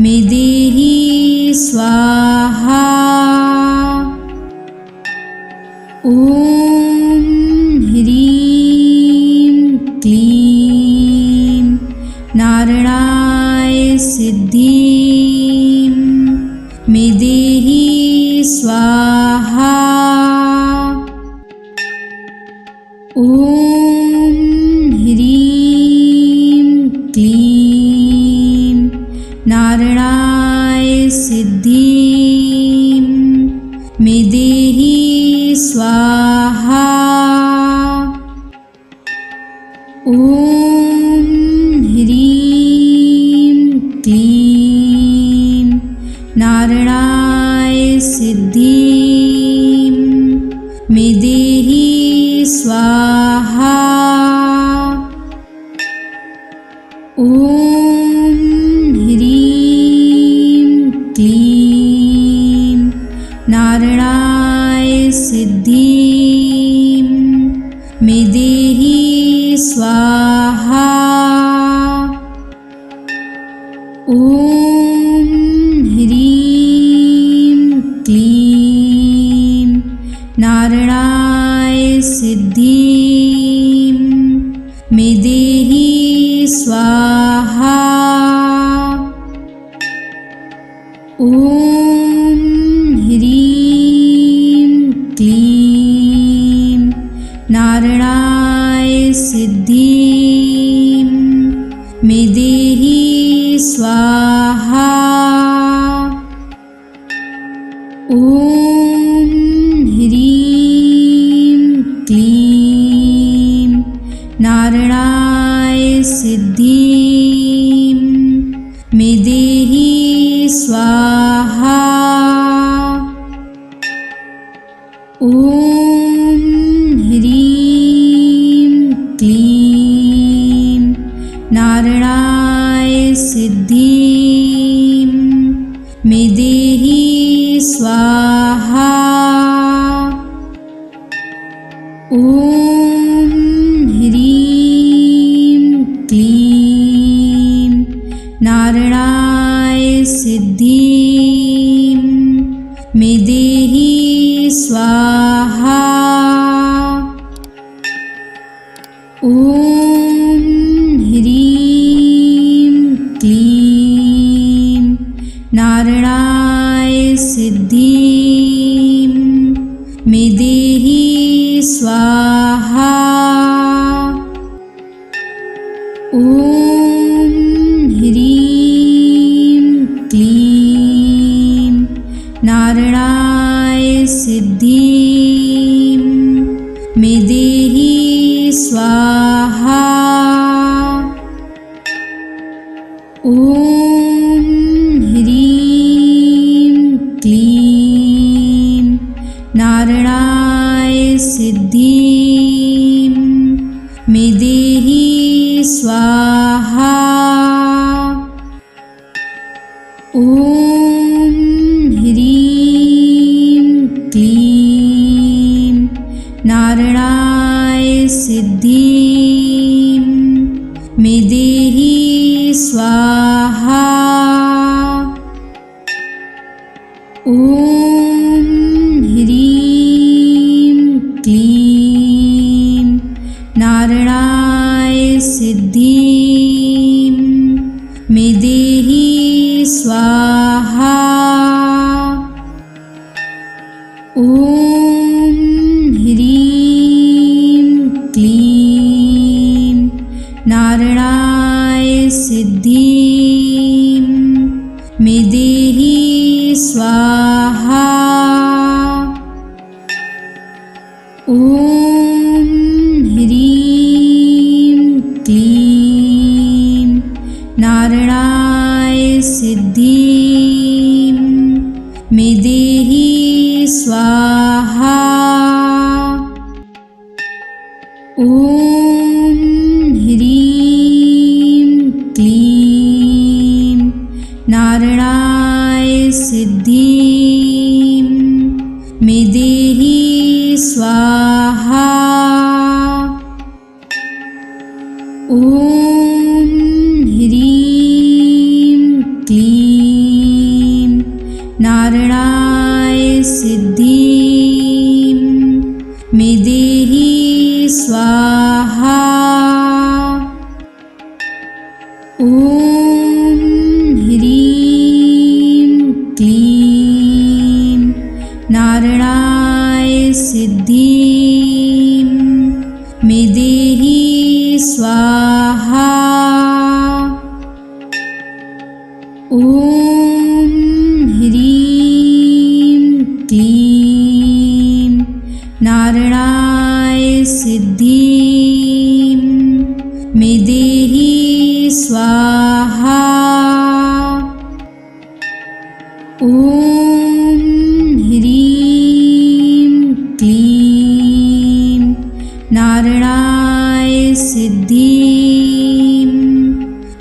मे देहि स्वाहा। ॐ ह्रीं क्लीं नारायणाय सिद्धिं मे देहि स्वाहा। ॐ ह्रीं क्लीं नारायणाय सिद्धिं मे देहि स्वाहा। ॐ ह्रीं क्लीं नारायणाय सिद्धिं मे देहि स्वाहा। ॐ ह्रीं क्लीं नारायणाय सिद्धिं मे देहि स्वाहा। ॐ ह्रीं क्लीं नारायणाय सिद्धिं मे देहि स्वाहा। ॐ ह्रीं क्लीं नारायणाय सिद्धिं मे देहि स्वाहा। ॐ ह्रीं क्लीं नारायणाय सिद्धिं मे देहि स्वाहा। ॐ ह्रीं क्लीं नारायणाय सिद्धिं मे देहि स्वाहा। ॐ ह्रीं क्लीं नारायणाय सिद्धिं मे देहि स्वाहा। ॐ ह्रीं क्लीं नारायणाय सिद्धिं मे देहि स्वाहा। ॐ ह्रीं क्लीं नारायणाय सिद्धिं मे देहि स्वाहा। ॐ ह्रीं क्लीं नारायणाय सिद्धिं मे देहि स्वाहा। ॐ ह्रीं क्लीं नारायणाय सिद्धिं मे देहि स्वाहा। ॐ ह्रीं क्लीं नारायणाय सिद्धिं स्वाहा। ॐ ह्रीं क्लीं नारायणाय सिद्धिं मे देहि स्वाहा। ॐ ह्रीं क्लीं नारायणाय सिद्धिं मे देहि स्वाहा। ॐ ह्रीं क्लीं नारायणाय सिद्धिं मे देहि स्वाहा। ॐ ह्रीं क्लीं नारायणाय सिद्धिं मे देहि स्वाहा। ॐ ह्रीं क्लीं नारायणाय सिद्धिं मे देहि स्वाहा। ॐ ह्रीं क्लीं नारायणाय सिद्धिं मे देहि स्वाहा। ॐ ह्रीं क्लीं नारायणाय सिद्धिं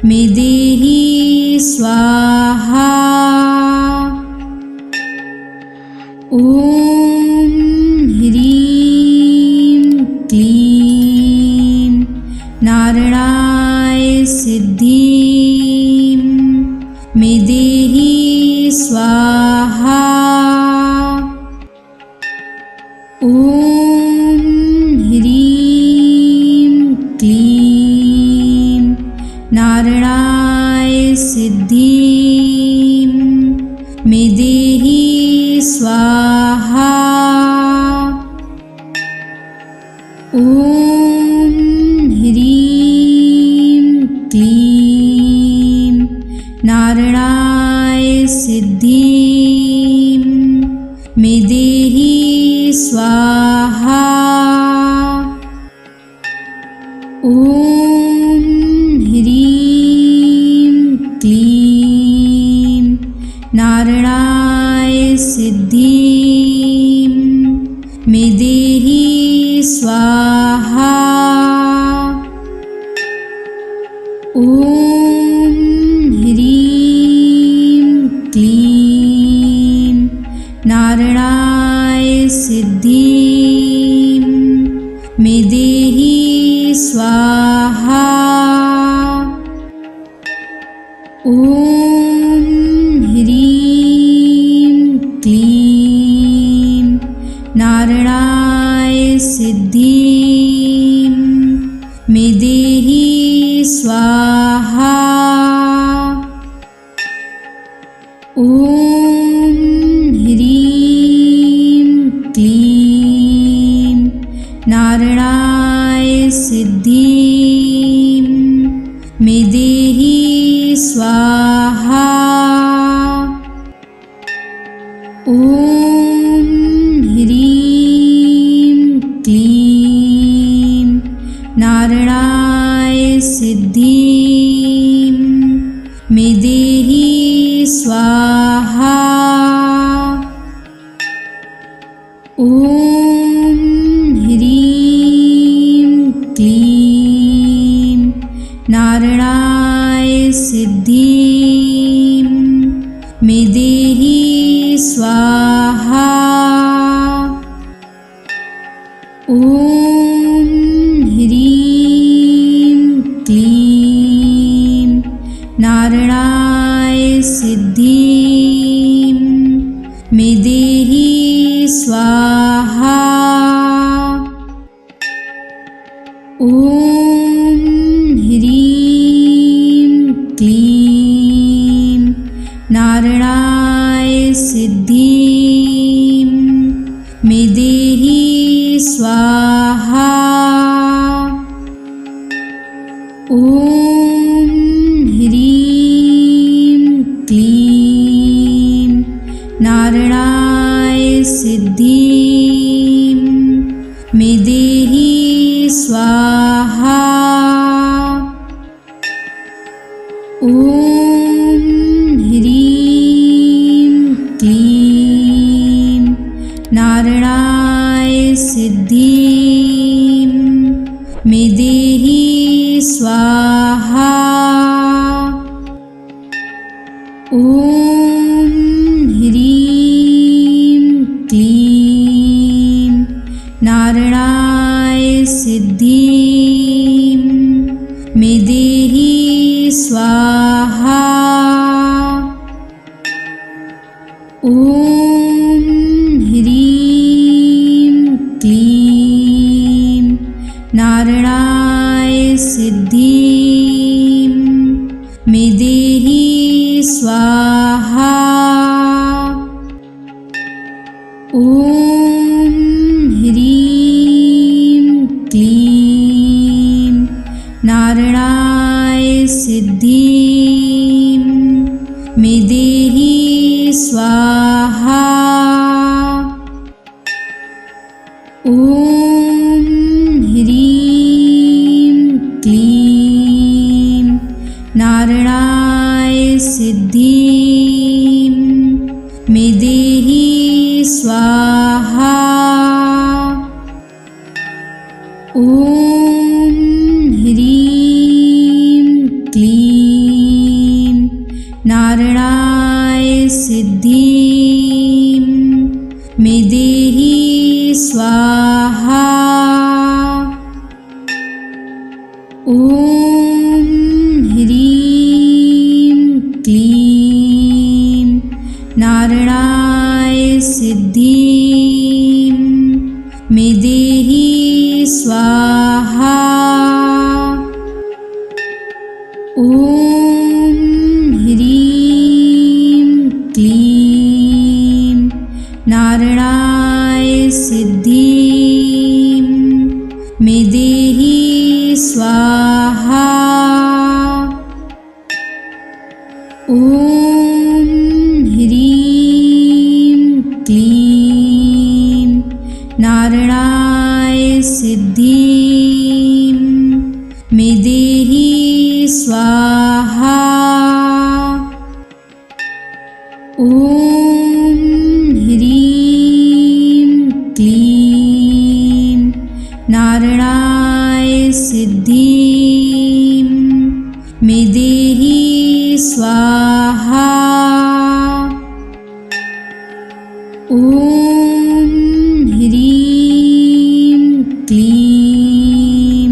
मे देहि स्वाहा। ॐ ह्रीं क्लीं नारायणाय सिद्धिं मे देहि स्वाहा। ॐ ह्रीं क्लीं नारायणाय सिद्धिं मे देहि स्वाहा। ॐ ह्रीं क्लीं नारायणाय सिद्धिं मे देहि स्वाहा। ॐ ह्रीं क्लीं नारायणाय सिद्धिं मे देहि स्वाहा। ॐ ह्रीं क्लीं नारायणाय सिद्धिं मे देहि स्वाहा। ॐ ह्रीं क्लीं नारायणाय सिद्धिं मे देहि स्वाहा। ॐ ह्रीं क्लीं नारायणाय सिद्धिं मे देहि स्वाहा। ॐ ह्रीं क्लीं नारायणाय सिद्धिं मे देहि स्वाहा। ॐ ह्रीं क्लीं नारायणाय सिद्धिं मे देहि स्वाहा। ॐ ह्रीं क्लीं नारायणाय सिद्धिं मे देहि स्वाहा। ॐ ह्रीं क्लीं ॐ ह्रीं क्लीं नारायणाय सिद्धिं मे देहि स्वाहा। ॐ ह्रीं क्लीं नारायणाय सिद्धिं मे देहि स्वाहा। ॐ ह्रीं क्लीं नारायणाय सिद्धिं मे देहि स्वाहा। ॐ ह्रीं क्लीं नारायणाय सिद्धिं मे देहि स्वाहा। ॐ ह्रीं क्लीं नारायणाय सिद्धिं मे देहि स्वाहा। ॐ ह्रीं क्लीं नारायणाय सिद्धिं मे देहि स्वाहा। ॐ ह्रीं क्लीं नारायणाय सिद्धिं मे देहि स्वाहा। ॐ ह्रीं क्लीं नारायणाय सिद्धिं मे देहि स्वाहा। ॐ ह्रीं क्लीं नारायणाय सिद्धिं मे देहि स्वाहा। ॐ ह्रीं क्लीं नारायणाय सिद्धिं मे देहि स्वाहा। ॐ ह्रीं क्लीं नारायणाय सिद्धिं मे देहि स्वाहा। ॐ ह्रीं क्लीं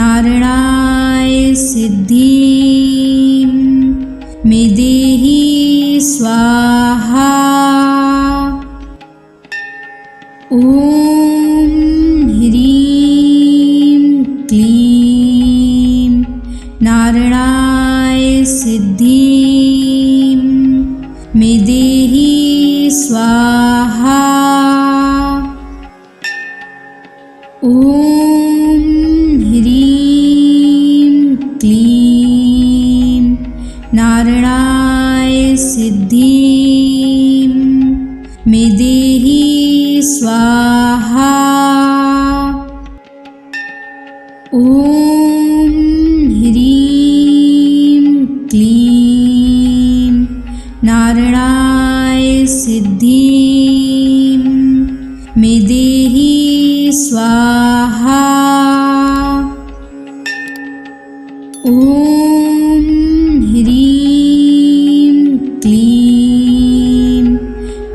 नारायणाय सिद्धिं मे देहि स्वाहा। ॐ ह्रीं क्लीं नारायणाय सिद्धिं मे देहि स्वाहा। ॐ ह्रीं क्लीं नारायणाय सिद्धिं मे देहि स्वाहा। ॐ ह्रीं क्लीं नारायणाय सिद्धिं मे देहि स्वाहा। ॐ ह्रीं क्लीं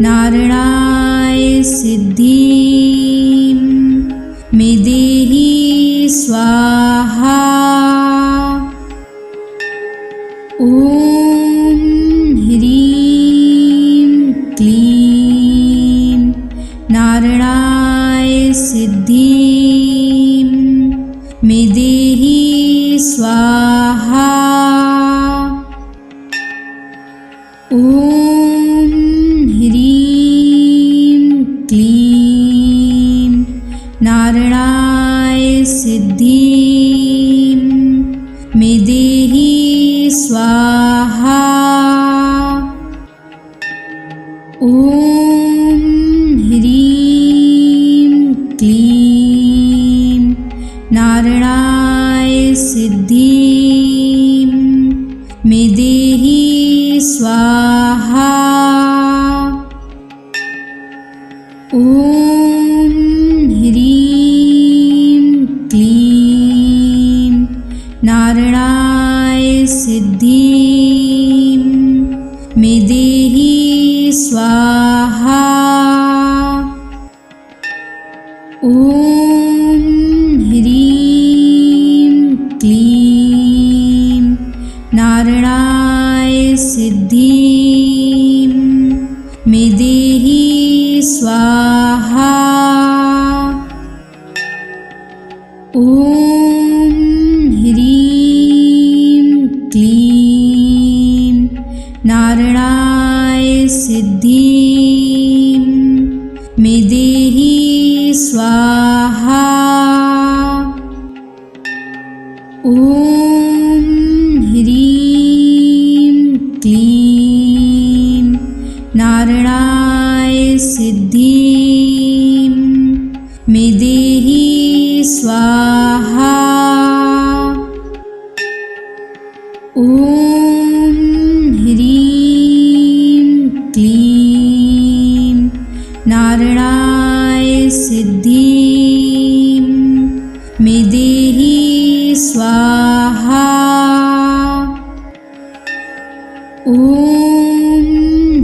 नारायणाय सिद्धिं मे देहि स्वाहा। ॐ ह्रीं क्लीं नारायणाय सिद्धिं मे देहि स्वाहा। ॐ ह्रीं क्लीं नारायणाय सिद्धिं मे मे देहि स्वाहा। ॐ ह्रीं क्लीं नारायणाय सिद्धिं मे देहि स्वाहा। ॐ ह्रीं क्लीं नारायणाय सिद्धिं मे देहि स्वाहा। ॐ ह्रीं क्लीं नारायणाय सिद्धिं मे देहि स्वाहा। ॐ ह्रीं क्लीं नारायणाय सिद्धिं मे देहि स्वाहा। ॐ ह्रीं क्लीं नारायणाय सिद्धिं मे देहि स्वाहा। ॐ ह्रीं क्लीं नारायणाय सिद्धिं मे देहि स्वाहा। ॐ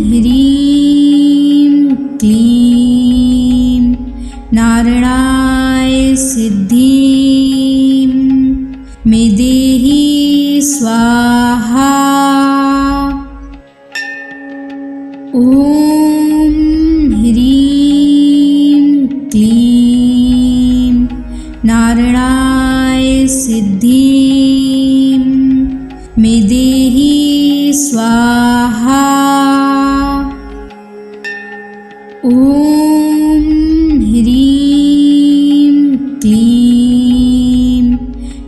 ह्रीं क्लीं नारायणाय सिद्धिं मे देहि स्वाहा। ॐ ह्रीं क्लीं नारायणाय सिद्धिं मे देहि स्वाहा। ॐ ह्रीं क्लीं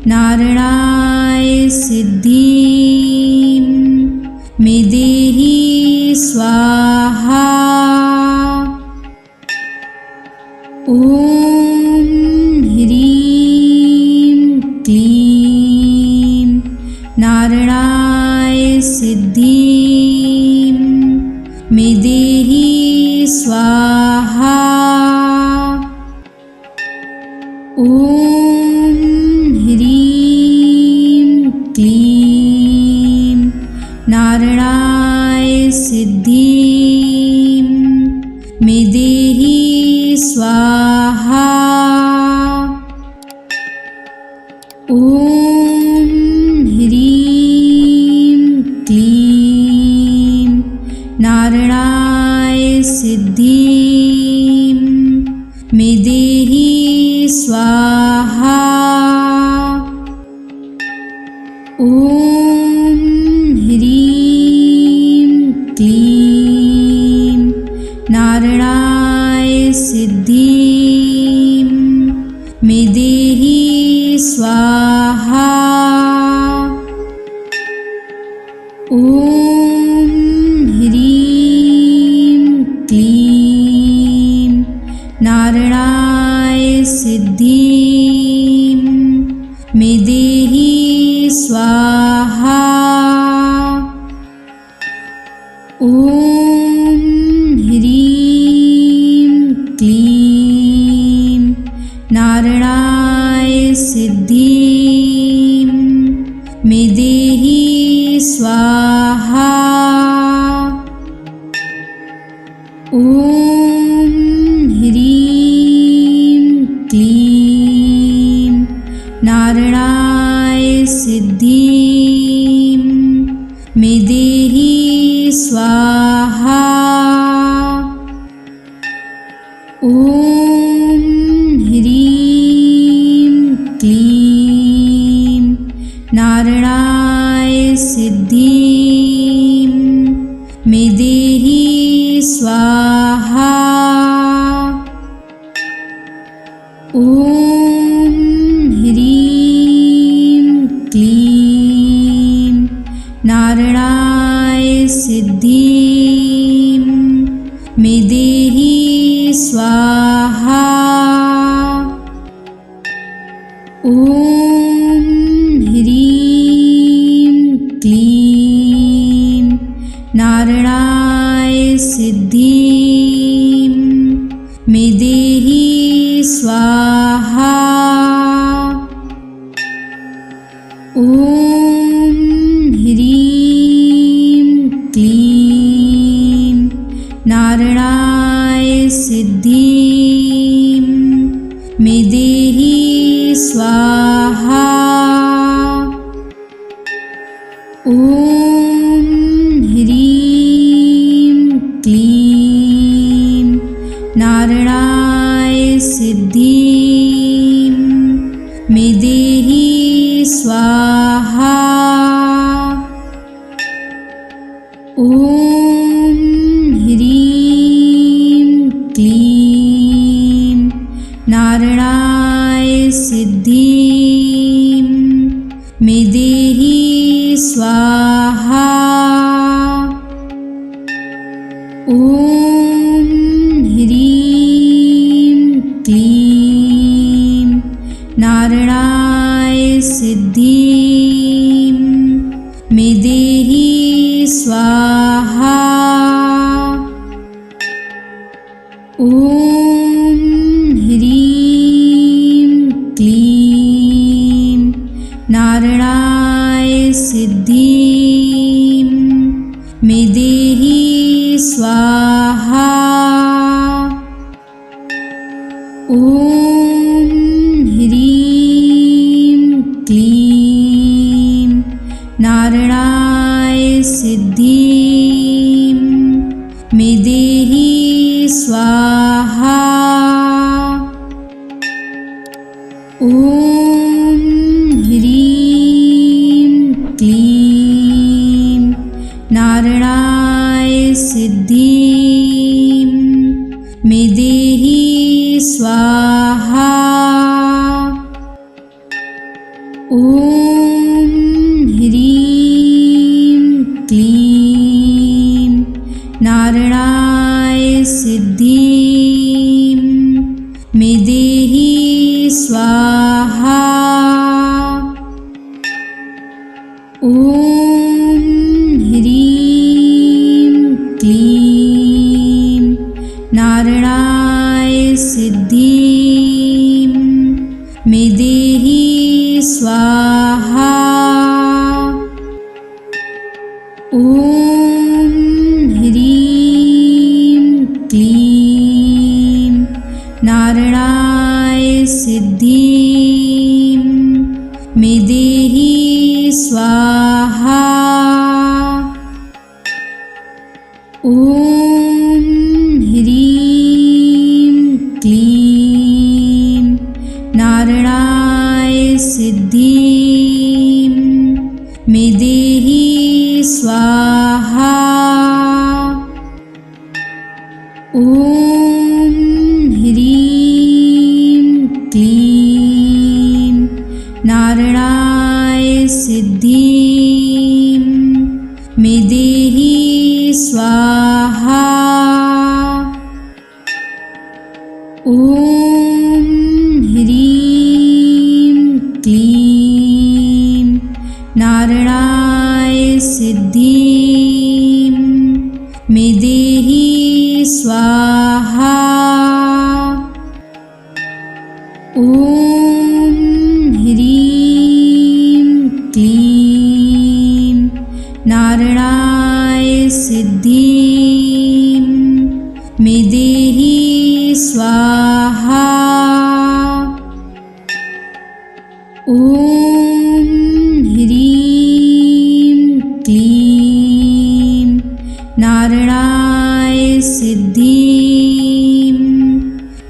नारायणाय सिद्धिं मे देहि स्वाहा। ॐ ह्रीं क्लीं नारायणाय सिद्धिं मे देहि स्वाहा। ॐ ह्रीं क्लीं नारायणाय सिद्धिं मे देहि स्वाहा। ॐ ह्रीं क्लीं नारायणाय सिद्धिं मे देहि स्वाहा। ॐ ह्रीं क्लीं नारायणाय सिद्धिं मे देहि स्वाहा। ॐ ह्रीं क्लीं नारायणाय सिद्धिं मे देहि स्वाहा। ॐ ह्रीं क्लीं नारायणाय सिद्धिं मे देहि स्वाहा। ॐ ह्रीं क्लीं नारायणाय सिद्धिं मे देहि स्वाहा। ॐ ह्रीं क्लीं नारायणाय सिद्धिं मे देहि स्वाहा। ॐ ह्रीं क्लीं नारायणाय सिद्धिं मे देहि स्वाहा। ॐ ह्रीं क्लीं नारायणाय सिद्धिं मे देहि स्वाहा। ॐ ह्रीं क्लीं नारायणाय सिद्धिं मे देहि स्वाहा। ॐ ह्रीं क्लीं नारायणाय सिद्धिं मे देहि स्वाहा। ॐ ह्रीं क्लीं नारायणाय सिद्धिं मे देहि स्वाहा। ॐ ह्रीं क्लीं नारायणाय सिद्धिं मे देहि स्वाहा। ॐ ह्रीं क्लीं नारायणाय सिद्धिं मे देहि स्वाहा। ॐ ह्रीं क्लीं नारायणाय सिद्धिं मे देहि स्वाहा। ॐ ह्रीं क्लीं नारायणाय सिद्धिं मे देहि स्वाहा। ॐ ह्रीं क्लीं नारायणाय सिद्धिं मे देहि स्वाहा। ॐ ह्रीं क्लीं नारायणाय सिद्धिं मे देहि स्वाहा। ॐ ह्रीं क्लीं नारायणाय सिद्धिं मे देहि स्वाहा। ॐ ह्रीं क्लीं नारायणाय सिद्धिं मे देहि स्वाहा। ॐ ह्रीं क्लीं नारायणाय सिद्धिं मे देहि स्वाहा। ॐ ह्रीं क्लीं नारायणाय सिद्धिं मे देहि स्वाहा। ॐ ह्रीं क्लीं नारायणाय सिद्धिं मे देहि स्वाहा। ॐ ह्रीं क्लीं नारायणाय सिद्धिं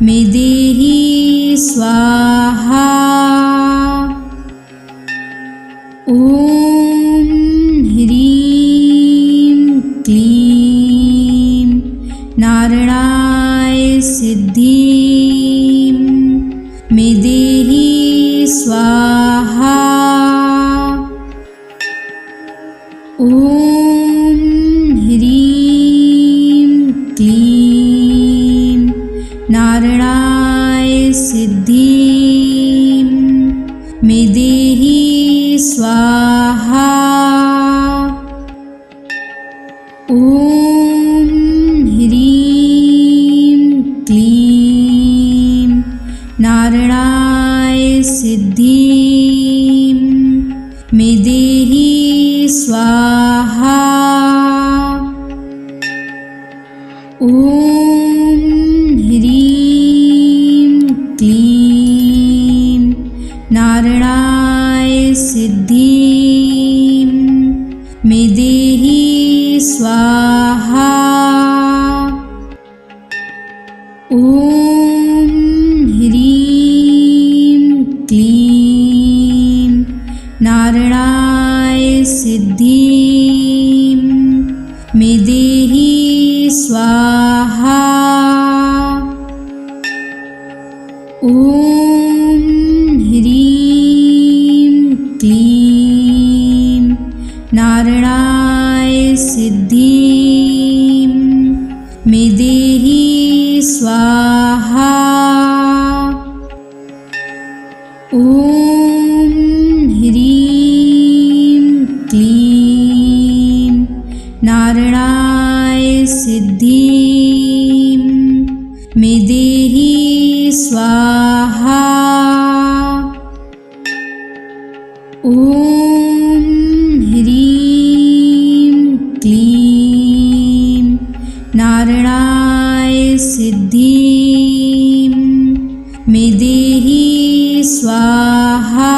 मे देहि स्वाहा। ॐ ह्रीं क्लीं नारायणाय सिद्धिं मे देहि स्वाहा। ॐ ॐ ह्रीं क्लीं नारायणाय सिद्धिं मे देहि स्वाहा। ॐ ह्रीं क्लीं नारायणाय सिद्धिं मे देहि स्वाहा। ॐ ह्रीं क्लीं नारायणाय सिद्धिं मे देहि स्वाहा। ॐ ह्रीं क्लीं नारायणाय सिद्धिं मे देहि स्वाहा। ॐ ह्रीं क्लीं नारायणाय सिद्धिं मे देहि स्वाहा। ॐ ह्रीं क्लीं नारायणाय सिद्धिं मे देहि स्वाहा। ॐ ह्रीं क्लीं नारायणाय सिद्धिं मे देहि स्वाहा।